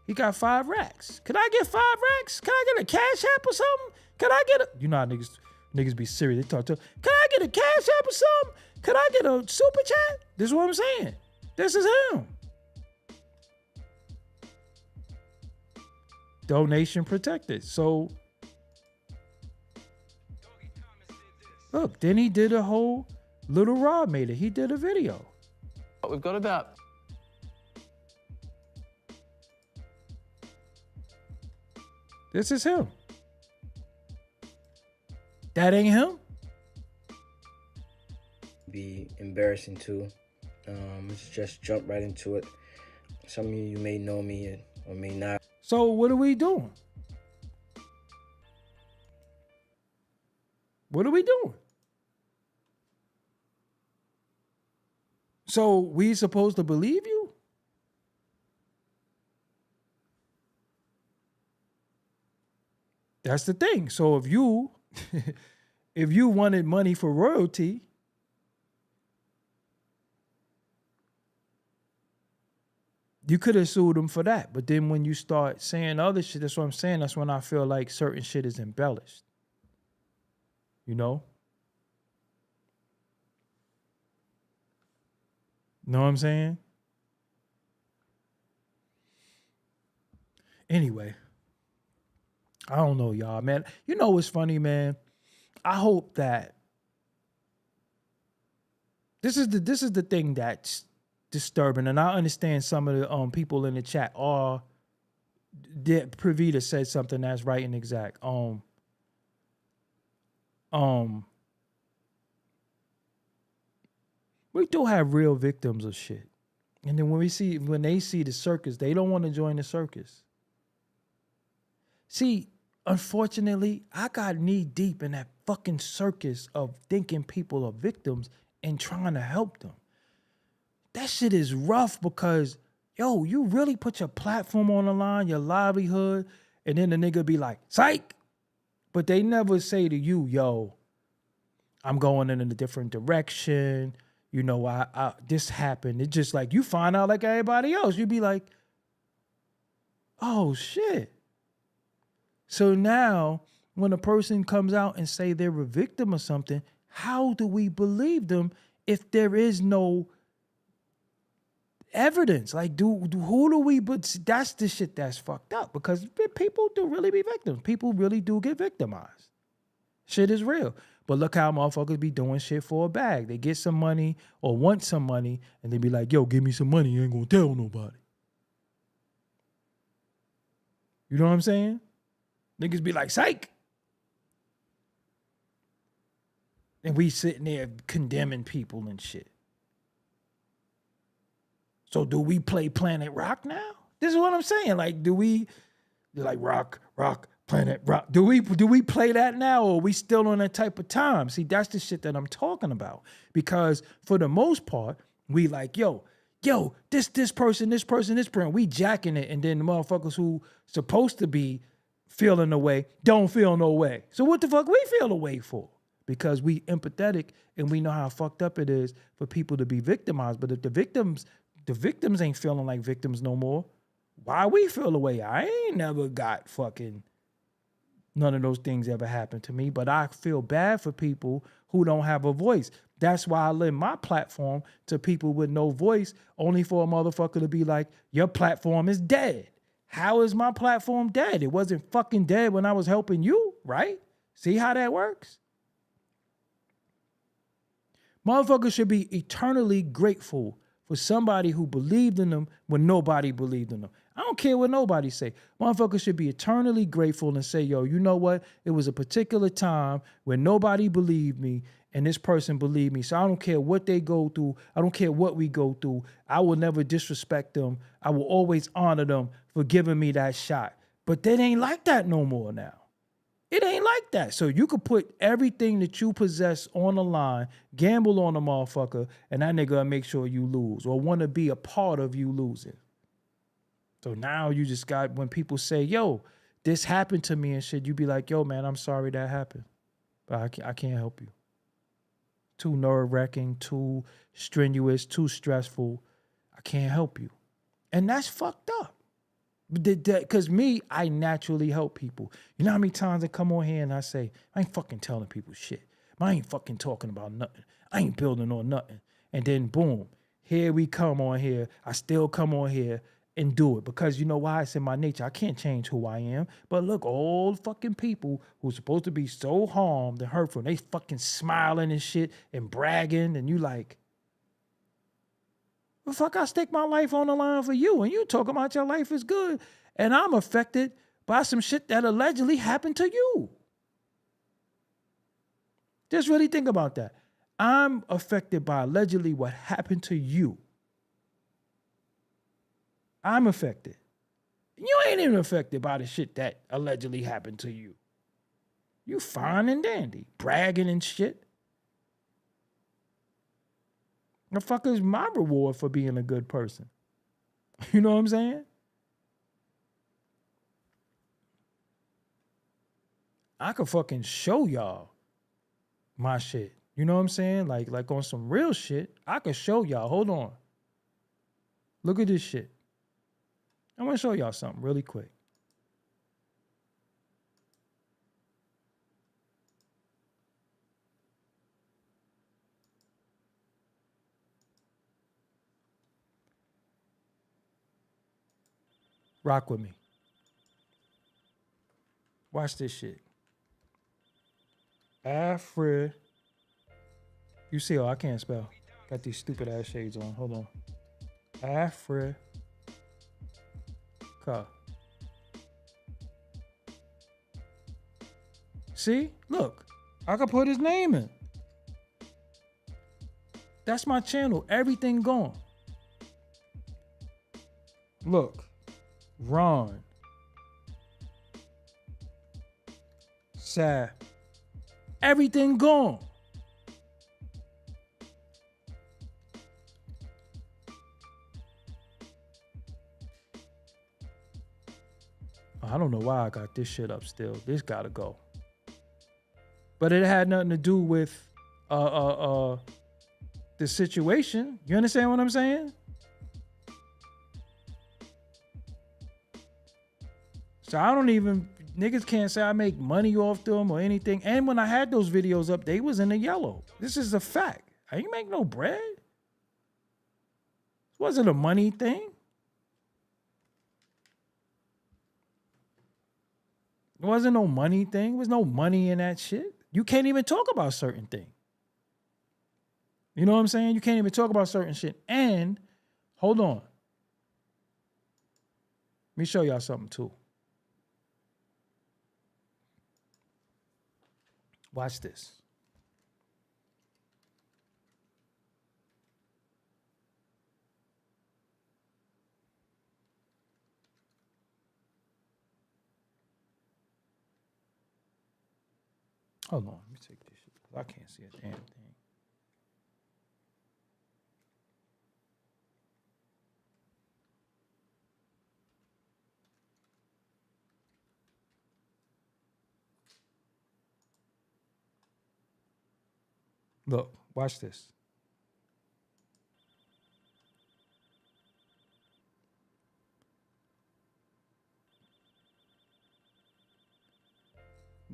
He got 5 racks. Could I get 5 racks? Can I get a Cash App or something? Can I get a... You know how niggas be serious. They talk to... Can I get a Cash App or something? Could I get a super chat? This is what I'm saying. This is him. Donation protected. So... Look, then he did a whole... Lil Rod made it. He did a video. We've got about... This is him. That ain't him? Be embarrassing too. Let's just jump right into it. Some of you may know me or may not. So what are we doing? What are we doing? So we supposed to believe you? That's the thing. So if you wanted money for royalty, you could have sued him for that. But then when you start saying other shit, that's what I'm saying. That's when I feel like certain shit is embellished. You know? Know what I'm saying? Anyway. I don't know, y'all, man. You know what's funny, man? I hope that this is the thing that's disturbing, and I understand some of the people in the chat are. Pravita said something that's right and exact. We do have real victims of shit, and then when they see the circus, they don't want to join the circus. See, unfortunately, I got knee deep in that fucking circus of thinking people are victims and trying to help them. That shit is rough because, yo, you really put your platform on the line, your livelihood, and then the nigga be like, psych! But they never say to you, yo, I'm going in a different direction. You know, I this happened. It's just like you find out like everybody else. You be like, oh, shit. So now, when a person comes out and say they're a victim of something, how do we believe them if there is no evidence? Like, who do we? But that's the shit that's fucked up because people do really be victims. People really do get victimized. Shit is real. But look how motherfuckers be doing shit for a bag. They get some money or want some money, and they be like, "Yo, give me some money. You ain't gonna tell nobody." You know what I'm saying? Niggas be like, psych. And we sitting there condemning people and shit. So do we play Planet Rock now? This is what I'm saying. Like, do we like rock, Planet Rock? Do we play that now, or are we still on that type of time? See, that's the shit that I'm talking about. Because for the most part, we like, yo, this person, we jacking it, and then the motherfuckers who supposed to be feeling the way don't feel no way. So what the fuck we feel the way for? Because we empathetic and we know how fucked up it is for people to be victimized. But if the victims ain't feeling like victims no more, why we feel the way? I ain't never got fucking none of those things ever happened to me, but I feel bad for people who don't have a voice. That's why I lend my platform to people with no voice, only for a motherfucker to be like, your platform is dead. How is my platform dead? It wasn't fucking dead when I was helping you, right? See how that works? Motherfuckers should be eternally grateful for somebody who believed in them when nobody believed in them. I don't care what nobody say. Motherfuckers should be eternally grateful and say, yo, you know what? It was a particular time when nobody believed me and this person believed me. So I don't care what they go through. I don't care what we go through. I will never disrespect them. I will always honor them for giving me that shot. But that ain't like that no more now. It ain't like that. So you could put everything that you possess on the line, gamble on a motherfucker, and that nigga will make sure you lose or want to be a part of you losing. So now you just got, when people say, yo, this happened to me and shit, you be like, yo, man, I'm sorry that happened. But I can't help you. Too nerve-wracking, too strenuous, too stressful. I can't help you. And that's fucked up. Because me, I naturally help people. You know how many times I come on here and I say, I ain't fucking telling people shit. I ain't fucking talking about nothing. I ain't building on nothing. And then boom, here we come on here. I still come on here and do it. Because you know why? It's in my nature. I can't change who I am. But look, all fucking people who's supposed to be so harmed and hurtful, they fucking smiling and shit and bragging. And you like, well, fuck, I stick my life on the line for you. And you talking about your life is good. And I'm affected by some shit that allegedly happened to you. Just really think about that. I'm affected by allegedly what happened to you. I'm affected. You ain't even affected by the shit that allegedly happened to you. You fine and dandy, bragging and shit. The fuck is my reward for being a good person? You know what I'm saying? I could fucking show y'all my shit. You know what I'm saying? Like on some real shit, I could show y'all. Hold on. Look at this shit. I'm gonna show y'all something really quick. Rock with me. Watch this shit. Afri. You see, oh, I can't spell. Got these stupid ass shades on. Hold on. Africa. See? Look. I can put his name in. That's my channel. Everything gone. Look. Ron. Sad. Everything gone. I don't know why I got this shit up still. This gotta go. But it had nothing to do with the situation. You understand what I'm saying? So I don't even, niggas can't say I make money off them or anything. And when I had those videos up, they was in the yellow. This is a fact. I ain't make no bread. This wasn't a money thing. It wasn't no money thing. There was no money in that shit. You can't even talk about certain things. You know what I'm saying? You can't even talk about certain shit. And, hold on. Let me show y'all something too. Watch this. Hold on, let me take this shit. I can't see a damn thing. Look, watch this.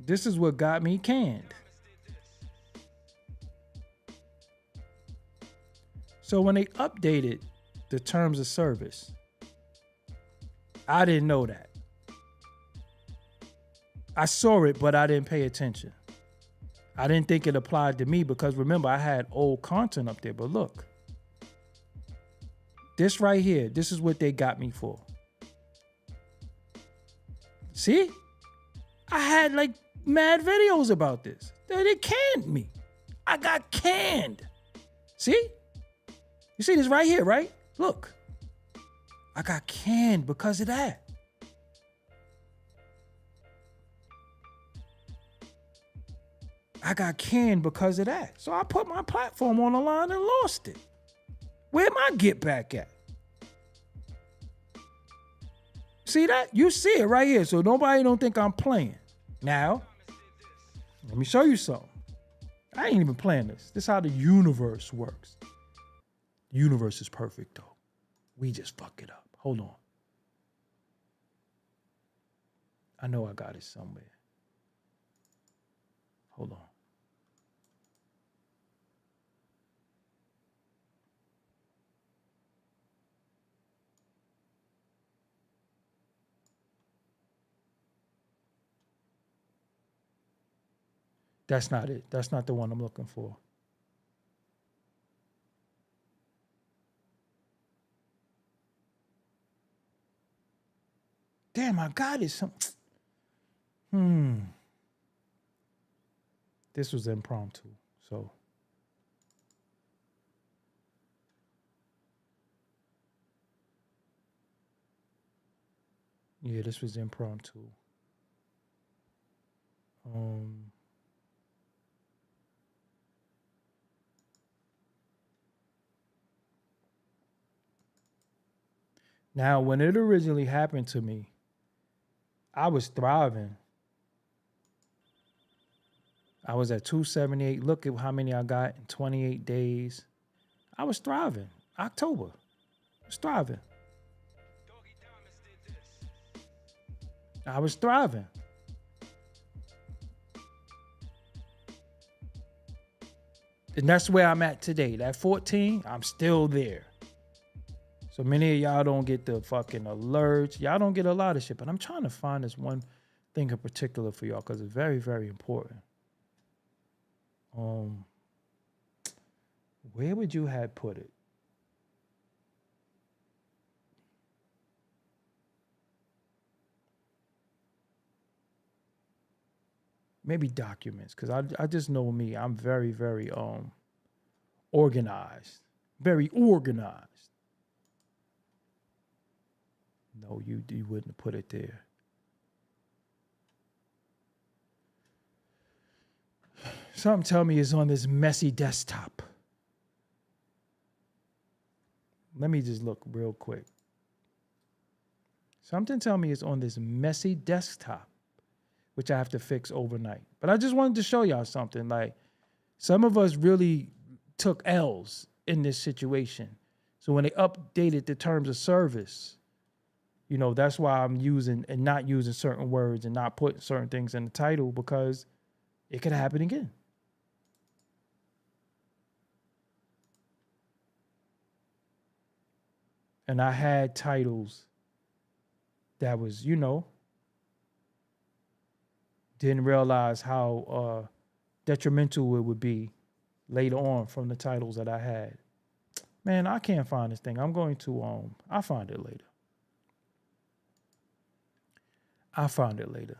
This is what got me canned. So when they updated the terms of service, I didn't know that. I saw it, but I didn't pay attention. I didn't think it applied to me because remember, I had old content up there. But look, this right here, this is what they got me for. See? I had like mad videos about this. They canned me. I got canned. See? You see this right here, right? Look. I got canned because of that. I got canned because of that. So I put my platform on the line and lost it. Where my get back at? See that? You see it right here. So nobody don't think I'm playing. Now, let me show you something. I ain't even playing this. This is how the universe works. The universe is perfect though. We just fuck it up. Hold on. I know I got it somewhere. Hold on. That's not it. That's not the one I'm looking for. Damn, I got it. This was impromptu, so. Yeah, this was impromptu. Now, when it originally happened to me, I was thriving. I was at 278. Look at how many I got in 28 days. I was thriving. October. I was thriving. I was thriving. And that's where I'm at today. That 14, I'm still there. So many of y'all don't get the fucking alerts. Y'all don't get a lot of shit. But I'm trying to find this one thing in particular for y'all because it's very, very important. Where would you have put it? Maybe documents, because I just know me. I'm very, very organized. Very organized. No, you wouldn't have put it there. Something tell me it's on this messy desktop. Let me just look real quick. Something tell me it's on this messy desktop, which I have to fix overnight. But I just wanted to show y'all something. Like, some of us really took L's in this situation. So when they updated the terms of service, you know, that's why I'm using and not using certain words and not putting certain things in the title, because it could happen again. And I had titles that was, you know, didn't realize how detrimental it would be later on from the titles that I had. Man, I can't find this thing. I'm going to, I'll find it later. I'll find it later.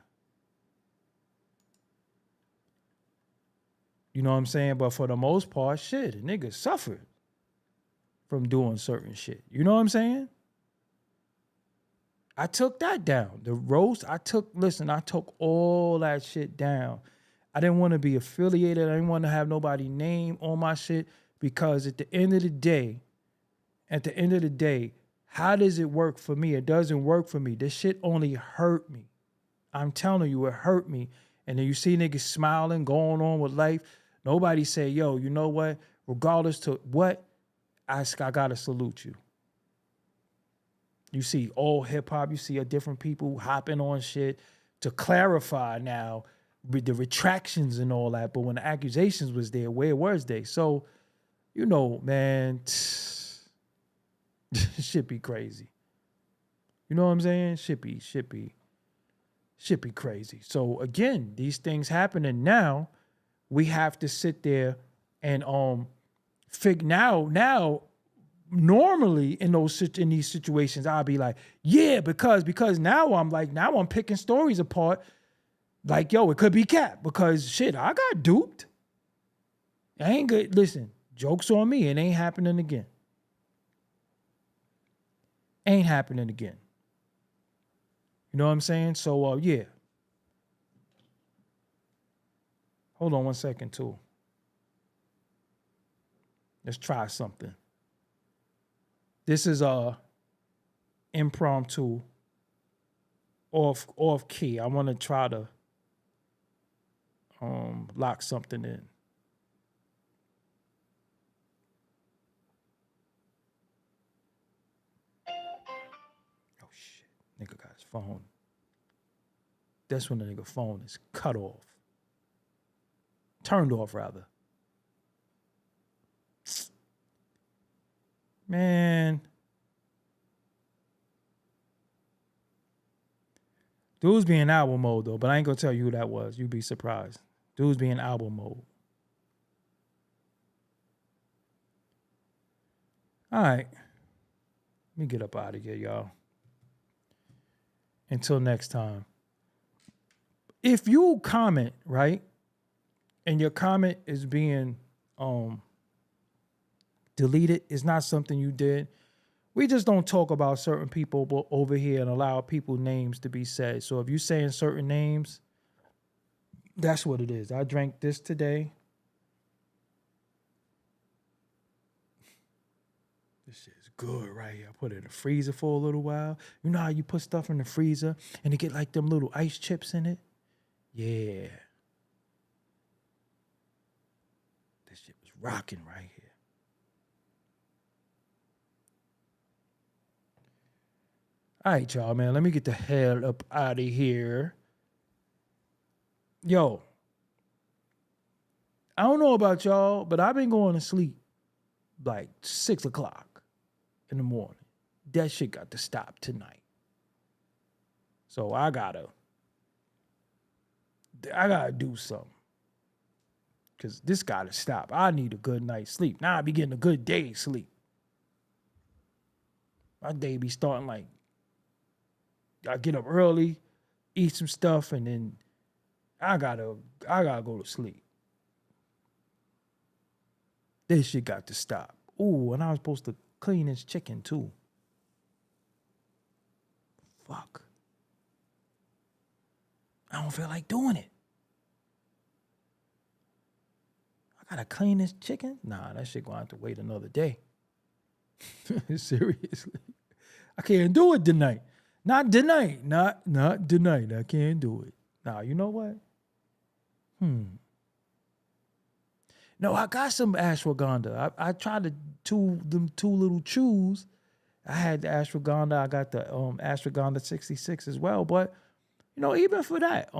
You know what I'm saying? But for the most part, shit, niggas suffered from doing certain shit. You know what I'm saying? I took that down. The roast, I took all that shit down. I didn't want to be affiliated. I didn't want to have nobody name on my shit because at the end of the day, how does it work for me? It doesn't work for me. This shit only hurt me. I'm telling you, it hurt me. And then you see niggas smiling, going on with life. Nobody say, yo, you know what? Regardless to what, I gotta salute you. You see old hip hop, you see different people hopping on shit to clarify now with the retractions and all that. But when the accusations was there, where was they? So, you know, man, shit be crazy. You know what I'm saying? Shit be crazy. So again, these things happening now, we have to sit there and now normally in these situations, I'll be like, yeah, because now I'm picking stories apart. Like, yo, it could be cap because shit, I got duped. I ain't good. Listen, joke's on me. It ain't happening again. Ain't happening again. You know what I'm saying? So, yeah. Hold on one second, too. Let's try something. This is impromptu, off key. I want to try to lock something in. Oh shit, nigga got his phone. That's when the nigga phone is cut off. Turned off, rather. Man. Dudes be in album mode, though, but I ain't gonna tell you who that was. You'd be surprised. Dudes be in album mode. All right. Let me get up out of here, y'all. Until next time. If you comment, right, and your comment is being deleted, it's not something you did. We just don't talk about certain people over here and allow people's names to be said. So if you're saying certain names, that's what it is. I drank this today. This shit is good right here. I put it in the freezer for a little while. You know how you put stuff in the freezer and it get like them little ice chips in it? Yeah. This shit was rocking right here. All right, y'all, man. Let me get the hell up out of here. Yo, I don't know about y'all, but I've been going to sleep like 6 o'clock in the morning. That shit got to stop tonight. So I gotta do something. Because this gotta stop. I need a good night's sleep. Now I be getting a good day's sleep. My day be starting like, I get up early, eat some stuff, and then I gotta go to sleep. This shit got to stop. Ooh, and I was supposed to clean this chicken too. Fuck. I don't feel like doing it. I gotta clean this chicken? Nah, that shit gonna have to wait another day. Seriously. I can't do it tonight. Not tonight. Not tonight. I can't do it. Now, you know what? No, I got some ashwagandha. I tried them two little chews. I had the ashwagandha. I got the ashwagandha 66 as well. But, you know, even for that,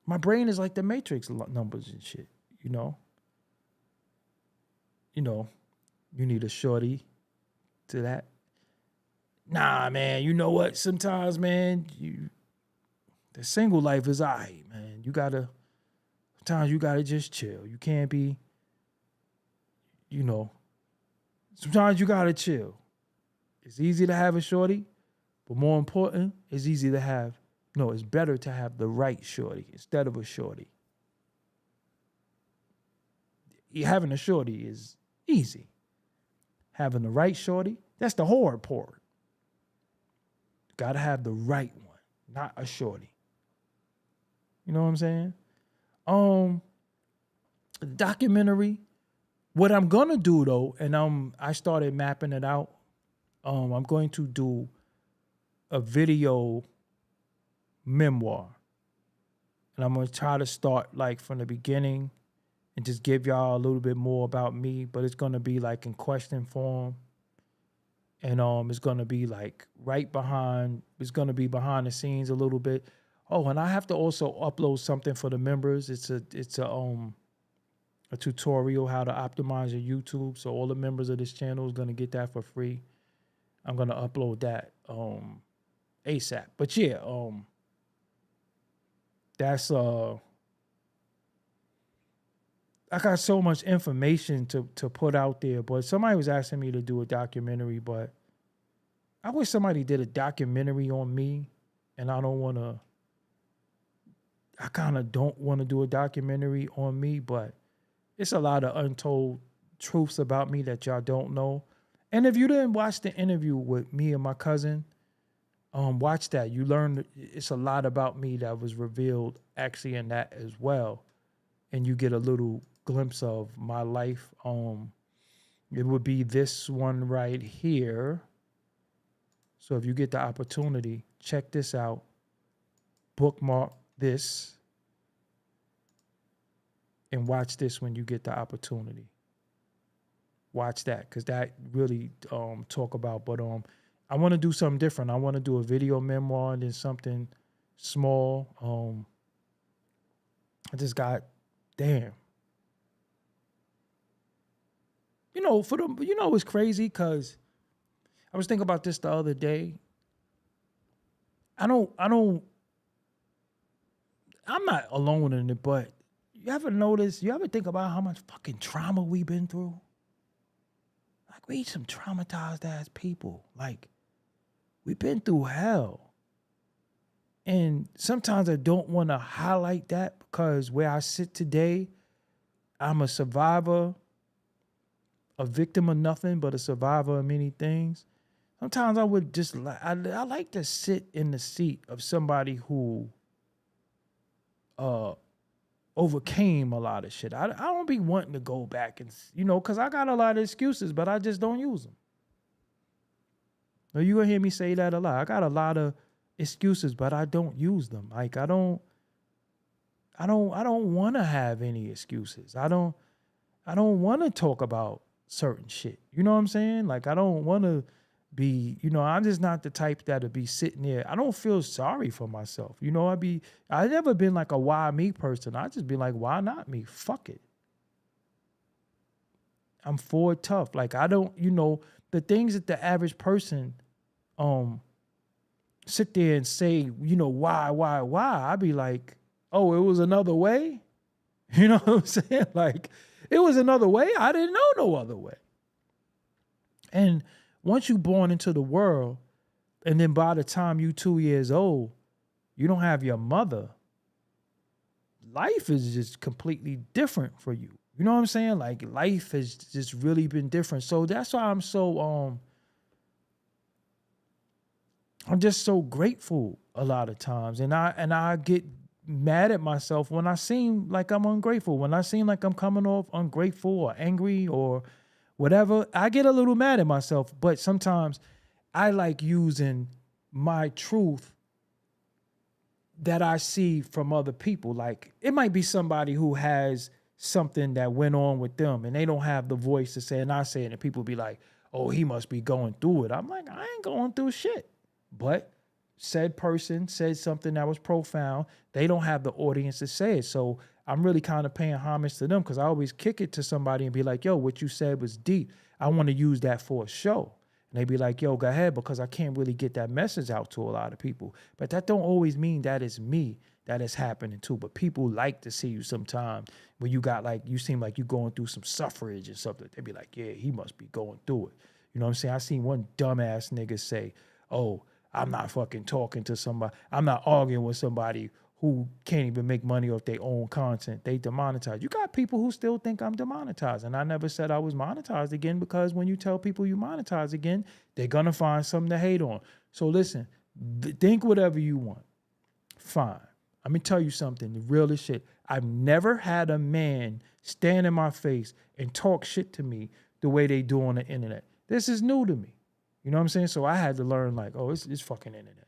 my brain is like the Matrix numbers and shit, you know? You know, you need a shorty to that. Nah, man, you know what? Sometimes, man, the single life is all right, man. Sometimes you gotta just chill. You can't be, you know, sometimes you gotta chill. It's easy to have a shorty, but more important, it's better to have the right shorty instead of a shorty. Having a shorty is easy. Having the right shorty, that's the hard part. Gotta have the right one, not a shorty. You know what I'm saying? Documentary. What I'm gonna do though, and I started mapping it out. I'm going to do a video memoir, and I'm gonna try to start like from the beginning and just give y'all a little bit more about me. But it's gonna be like in question form, and it's gonna be like right behind. It's gonna be behind the scenes a little bit. Oh, and I have to also upload something for the members. It's a tutorial how to optimize your YouTube. So all the members of this channel is gonna get that for free. I'm gonna upload that ASAP. But yeah, that's I got so much information to put out there. But somebody was asking me to do a documentary, but I wish somebody did a documentary on me, and I kind of don't want to do a documentary on me, but it's a lot of untold truths about me that y'all don't know. And if you didn't watch the interview with me and my cousin, watch that. You learn it's a lot about me that was revealed actually in that as well. And you get a little glimpse of my life. It would be this one right here. So if you get the opportunity, check this out. Bookmark this. And watch this when you get the opportunity. Watch that, because that really talk about. But I want to do something different. I want to do a video memoir and then something small. I just got, damn. It's crazy because I was thinking about this the other day. I'm not alone in it, but you ever think about how much fucking trauma we've been through? Like, we some traumatized ass people. Like, we've been through hell. And sometimes I don't want to highlight that because where I sit today, I'm a survivor, a victim of nothing, but a survivor of many things. Sometimes I would just, I like to sit in the seat of somebody who overcame a lot of shit. I don't be wanting to go back and, because I got a lot of excuses, but I just don't use them. Now, you gonna hear me say that a lot. I got a lot of excuses, but I don't use them. Like, I don't want to have any excuses. I don't want to talk about certain shit. You know what I'm saying? Like, I don't want to be, I'm just not the type that'll be sitting there. I don't feel sorry for myself. I never been like a why me person. I just be like, why not me? Fuck it. I'm forward tough. Like, I don't, the things that the average person sit there and say, why? I be like, oh, it was another way? You know what I'm saying? Like, it was another way? I didn't know no other way. And once you're born into the world, and then by the time you're 2 years old, you don't have your mother, life is just completely different for you. You know what I'm saying? Like, life has just really been different. So that's why I'm so, I'm just so grateful a lot of times. And I get mad at myself when I seem like I'm ungrateful, when I seem like I'm coming off ungrateful or angry or whatever. I get a little mad at myself, but sometimes I like using my truth that I see from other people. Like, it might be somebody who has something that went on with them and they don't have the voice to say, and I say it, and people be like, oh, he must be going through it. I'm like, I ain't going through shit. But said person said something that was profound. They don't have the audience to say it. So I'm really kind of paying homage to them, because I always kick it to somebody and be like, yo, what you said was deep. I want to use that for a show. And they be like, yo, go ahead, because I can't really get that message out to a lot of people. But that don't always mean that is me that is happening too. But people like to see you sometimes when you got like, you seem like you going through some suffrage or something. They be like, yeah, he must be going through it. You know what I'm saying? I seen one dumbass nigga say, oh, I'm not fucking talking to somebody. I'm not arguing with somebody who can't even make money off their own content. They demonetize. You got people who still think I'm demonetized. And I never said I was monetized again, because when you tell people you monetize again, they're going to find something to hate on. So listen, think whatever you want. Fine. Let me tell you something, the realest shit. I've never had a man stand in my face and talk shit to me the way they do on the internet. This is new to me. You know what I'm saying? So I had to learn like, oh, it's fucking internet.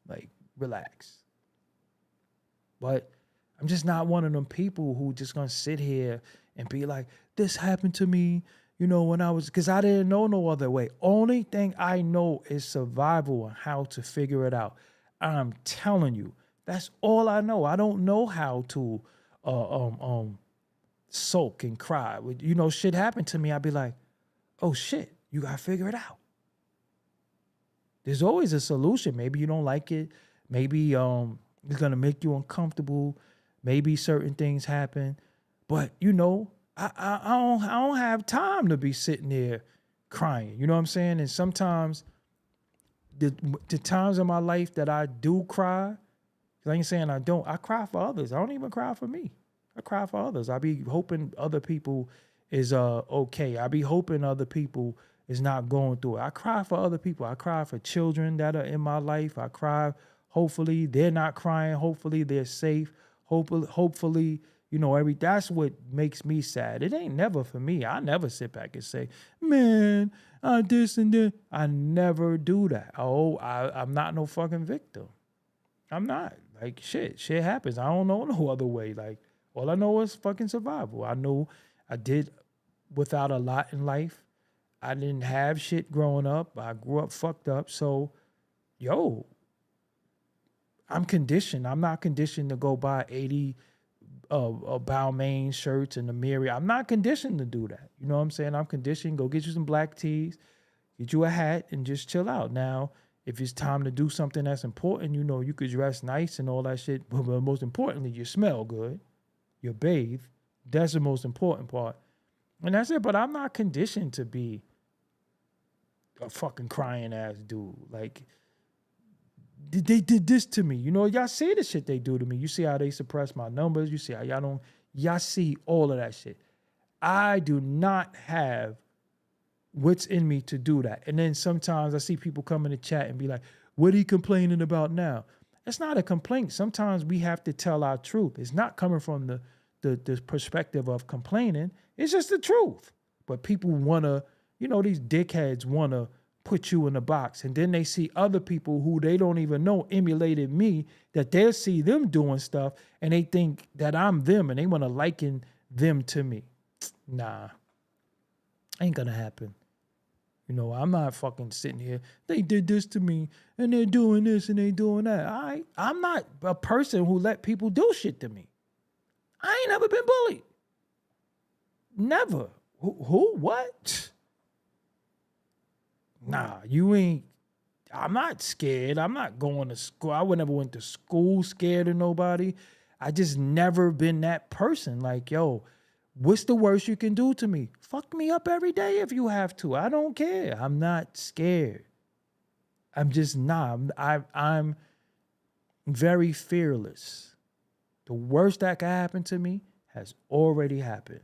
Like, relax. But I'm just not one of them people who just gonna sit here and be like, this happened to me, you know, when I was, because I didn't know no other way. Only thing I know is survival and how to figure it out. I'm telling you, that's all I know. I don't know how to sulk and cry. You know, shit happened to me, I'd be like, oh shit, you gotta figure it out. There's always a solution. Maybe you don't like it. Maybe it's gonna make you uncomfortable. Maybe certain things happen. But you know, I don't have time to be sitting there crying. You know what I'm saying? And sometimes the times in my life that I do cry, 'cause I ain't saying I don't, I cry for others. I don't even cry for me. I cry for others. I be hoping other people is okay. I be hoping other people is not going through it. I cry for other people. I cry for children that are in my life. I cry, hopefully they're not crying. Hopefully they're safe. Hopefully, you know, that's what makes me sad. It ain't never for me. I never sit back and say, man, I this and that. I never do that. Oh, I'm not no fucking victim. I'm not. Like, shit happens. I don't know no other way. Like, all I know is fucking survival. I know I did without a lot in life. I didn't have shit growing up. I grew up fucked up. So, I'm conditioned. I'm not conditioned to go buy 80 Balmain shirts and a mirror. I'm not conditioned to do that. You know what I'm saying? I'm conditioned. Go get you some black tees, get you a hat, and just chill out. Now, if it's time to do something that's important, you know, you could dress nice and all that shit. But most importantly, you smell good. You bathe. That's the most important part. And that's it. But I'm not conditioned to be a fucking crying ass dude. Like, they did this to me. You know, y'all see the shit they do to me. You see how they suppress my numbers. You see how y'all see all of that shit. I do not have what's in me to do that. And then sometimes I see people come in the chat and be like, what are you complaining about now? It's not a complaint. Sometimes we have to tell our truth. It's not coming from the perspective of complaining. It's just the truth. But people want to, you know, these dickheads want to put you in a box. And then they see other people who they don't even know emulated me, that they'll see them doing stuff and they think that I'm them and they want to liken them to me. Nah, ain't gonna happen. You know, I'm not fucking sitting here. They did this to me and they're doing this and they doing that. I'm not a person who let people do shit to me. I ain't never been bullied. Never. Who? What? Nah, you ain't. I'm not scared. I'm not going to school. I would never went to school scared of nobody. I just never been that person. Like, yo, what's the worst you can do to me? Fuck me up every day if you have to. I don't care. I'm not scared. I'm just not. I'm very fearless. The worst that could happen to me has already happened.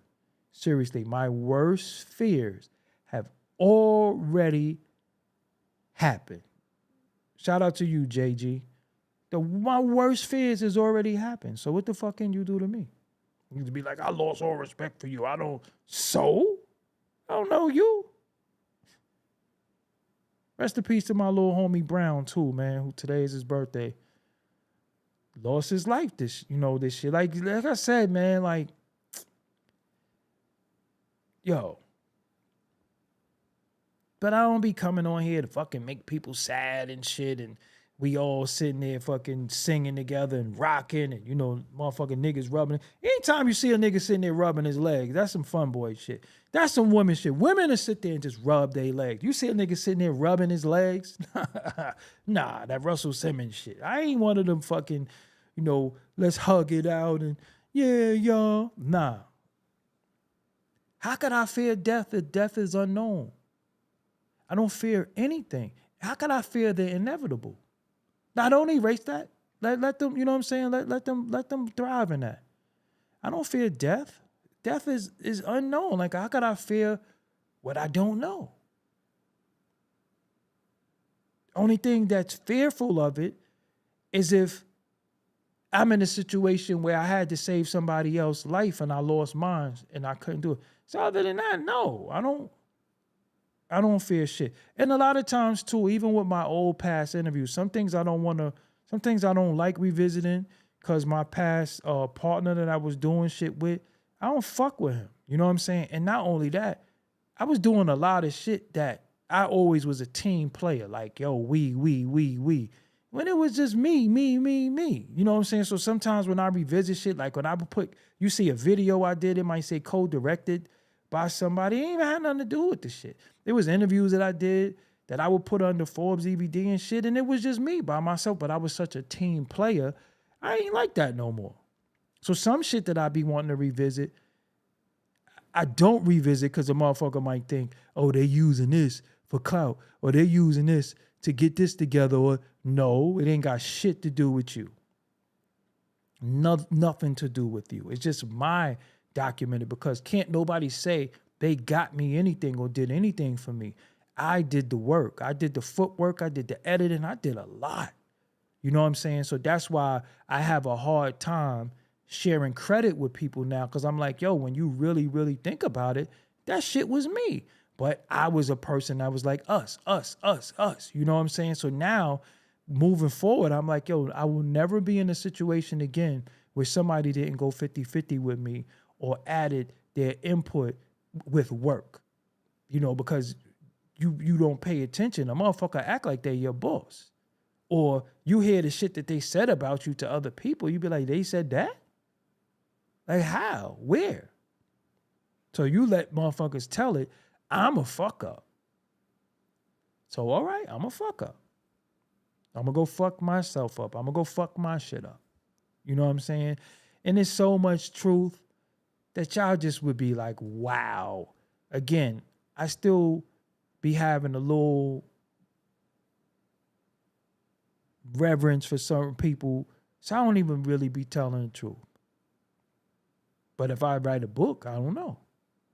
Seriously, my worst fears have already happened. Shout out to you, JG. My worst fears has already happened. So what the fuck can you do to me? You to be like, I lost all respect for you. I don't know you. Rest in peace to my little homie Brown too, man, who today is his birthday. Lost his life, this shit. Like I said, man, like, yo. But I don't be coming on here to fucking make people sad and shit, and we all sitting there fucking singing together and rocking, and, you know, motherfucking niggas rubbing. Anytime you see a nigga sitting there rubbing his legs, that's some fun boy shit. That's some women shit. Women will sit there and just rub their legs. You see a nigga sitting there rubbing his legs? Nah, that Russell Simmons shit. I ain't one of them fucking, you know, let's hug it out and, yeah, y'all. Nah. How could I fear death if death is unknown? I don't fear anything. How can I fear the inevitable? Now, don't erase that. Let them, you know what I'm saying? Let them thrive in that. I don't fear death. Death is unknown. Like, how could I fear what I don't know? Only thing that's fearful of it is if I'm in a situation where I had to save somebody else's life and I lost mine and I couldn't do it. So other than that, no, I don't fear shit. And a lot of times too, even with my old past interviews, some things I don't like revisiting because my past partner that I was doing shit with, I don't fuck with him. You know what I'm saying? And not only that, I was doing a lot of shit that I always was a team player. Like, yo, we. When it was just me. You know what I'm saying? So sometimes when I revisit shit, like when you see a video I did, it might say co-directed by somebody. It ain't even had nothing to do with the shit. There was interviews that I did that I would put under Forbes EVD and shit, and it was just me by myself, but I was such a team player. I ain't like that no more. So some shit that I be wanting to revisit, I don't revisit because the motherfucker might think, oh, they using this for clout, or they're using this to get this together, or no, it ain't got shit to do with you. Nothing to do with you. It's just my documented, because can't nobody say they got me anything or did anything for me. I did the work. I did the footwork. I did the editing. I did a lot. You know what I'm saying? So that's why I have a hard time sharing credit with people now, because I'm like, yo, when you really, really think about it, that shit was me. But I was a person that was like us. You know what I'm saying? So now, moving forward, I'm like, yo, I will never be in a situation again where somebody didn't go 50-50 with me or added their input with work. You know, because you don't pay attention. A motherfucker act like they're your boss. Or you hear the shit that they said about you to other people, you be like, they said that? Like how? Where? So you let motherfuckers tell it, I'm a fuck up. So all right, I'm a fuck up. I'm gonna go fuck myself up. I'm gonna go fuck my shit up. You know what I'm saying? And there's so much truth that y'all just would be like, wow. Again, I still be having a little reverence for certain people, so I don't even really be telling the truth. But if I write a book, I don't know.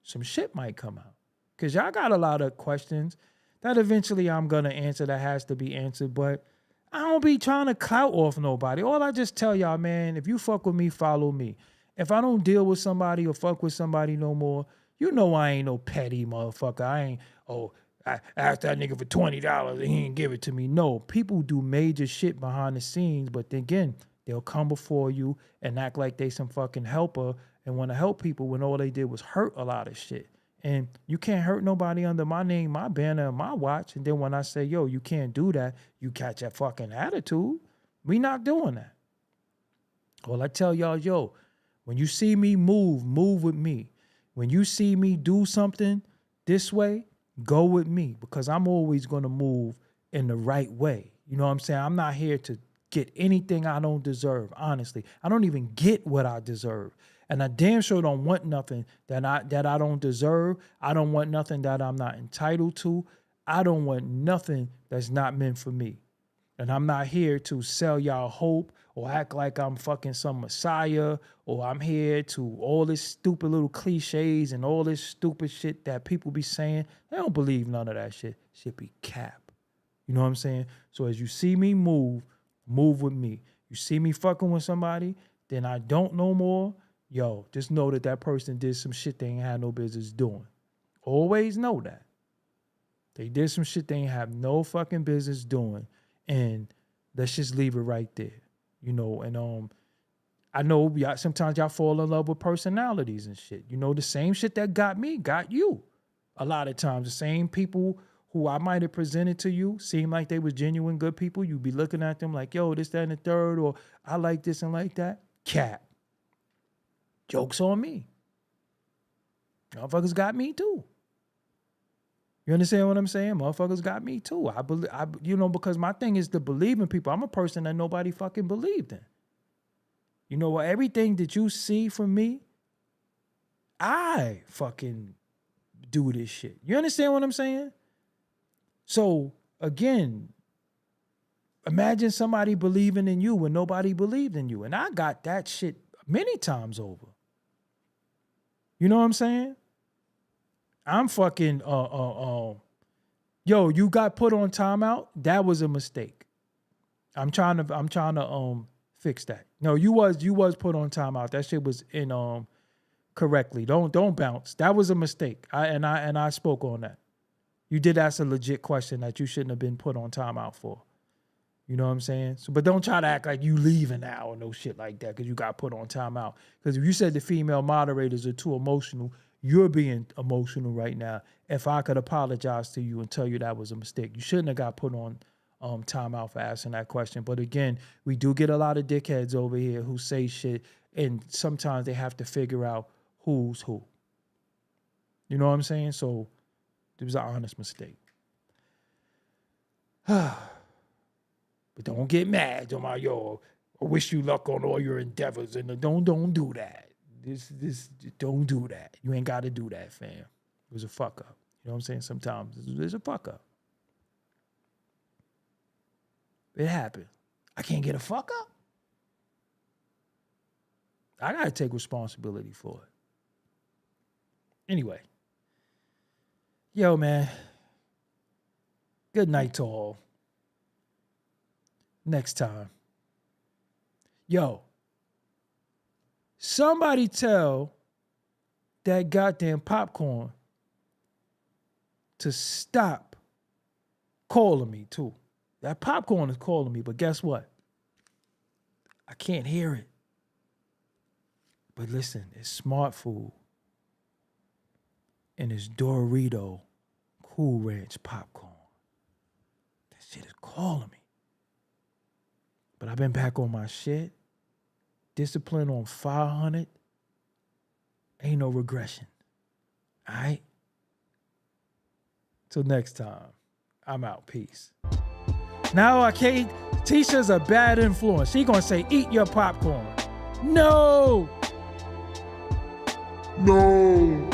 Some shit might come out. Because y'all got a lot of questions that eventually I'm going to answer that has to be answered, but I don't be trying to clout off nobody. All I just tell y'all, man, if you fuck with me, follow me. If I don't deal with somebody or fuck with somebody no more, you know I ain't no petty motherfucker. I ain't, I asked that nigga for $20 and he didn't give it to me. No, people do major shit behind the scenes, but then again, they'll come before you and act like they some fucking helper and want to help people when all they did was hurt a lot of shit. And you can't hurt nobody under my name, my banner, and my watch. And then when I say, yo, you can't do that, you catch that fucking attitude. We not doing that. Well, I tell y'all, yo, when you see me move with me. When you see me do something this way, go with me, because I'm always going to move in the right way. You know what I'm saying? I'm not here to get anything I don't deserve, honestly. I don't even get what I deserve. And I damn sure don't want nothing that I don't deserve. I don't want nothing that I'm not entitled to. I don't want nothing that's not meant for me. And I'm not here to sell y'all hope or act like I'm fucking some messiah, or I'm here to all this stupid little cliches and all this stupid shit that people be saying. They don't believe none of that shit. Shit be cap. You know what I'm saying? So as you see me move with me. You see me fucking with somebody, then I don't no more. Yo, just know that person did some shit they ain't had no business doing. Always know that. They did some shit they ain't have no fucking business doing. And let's just leave it right there. You know, and I know sometimes y'all fall in love with personalities and shit. You know, the same shit that got me got you. A lot of times, the same people who I might have presented to you seem like they was genuine good people. You be looking at them like, yo, this, that, and the third, or I like this and like that. Cap. Joke's on me. Motherfuckers got me too. You understand what I'm saying? Motherfuckers got me too. I believe, because my thing is to believe in people. I'm a person that nobody fucking believed in. You know what? Everything that you see from me, I fucking do this shit. You understand what I'm saying? So again, imagine somebody believing in you when nobody believed in you. And I got that shit many times over. You know what I'm saying? I'm fucking, yo, you got put on timeout. That was a mistake. I'm trying to Fix that. No, you was put on timeout. That shit was in correctly. Don't bounce. That was a mistake. I spoke on that. You did ask a legit question that you shouldn't have been put on timeout for. You know what I'm saying? So, but don't try to act like you leaving now or no shit like that because you got put on timeout. Because if you said the female moderators are too emotional, you're being emotional right now. If I could apologize to you and tell you that was a mistake, you shouldn't have got put on timeout for asking that question. But again, we do get a lot of dickheads over here who say shit, and sometimes they have to figure out who's who. You know what I'm saying? So it was an honest mistake. But don't get mad. Don't mind, yo, I wish you luck on all your endeavors. And don't do that. This don't do that. You ain't got to do that, fam. It was a fuck up. You know what I'm saying? Sometimes it's a fuck up. It happened. I can't get a fuck up. I got to take responsibility for it. Anyway. Yo, man. Good night to all. Next time. Yo. Somebody tell that goddamn popcorn to stop calling me, too. That popcorn is calling me, but guess what? I can't hear it. But listen, it's Smart Food. And it's Dorito Cool Ranch popcorn. That shit is calling me. But I've been back on my shit. Discipline on 500. Ain't no regression. All right? Till next time, I'm out. Peace. Now I can't. Tisha's a bad influence. She gonna say, eat your popcorn. No! No!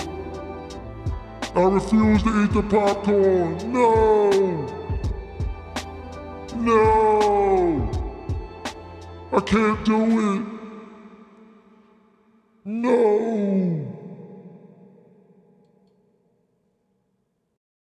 I refuse to eat the popcorn. No! No! I can't do it. No!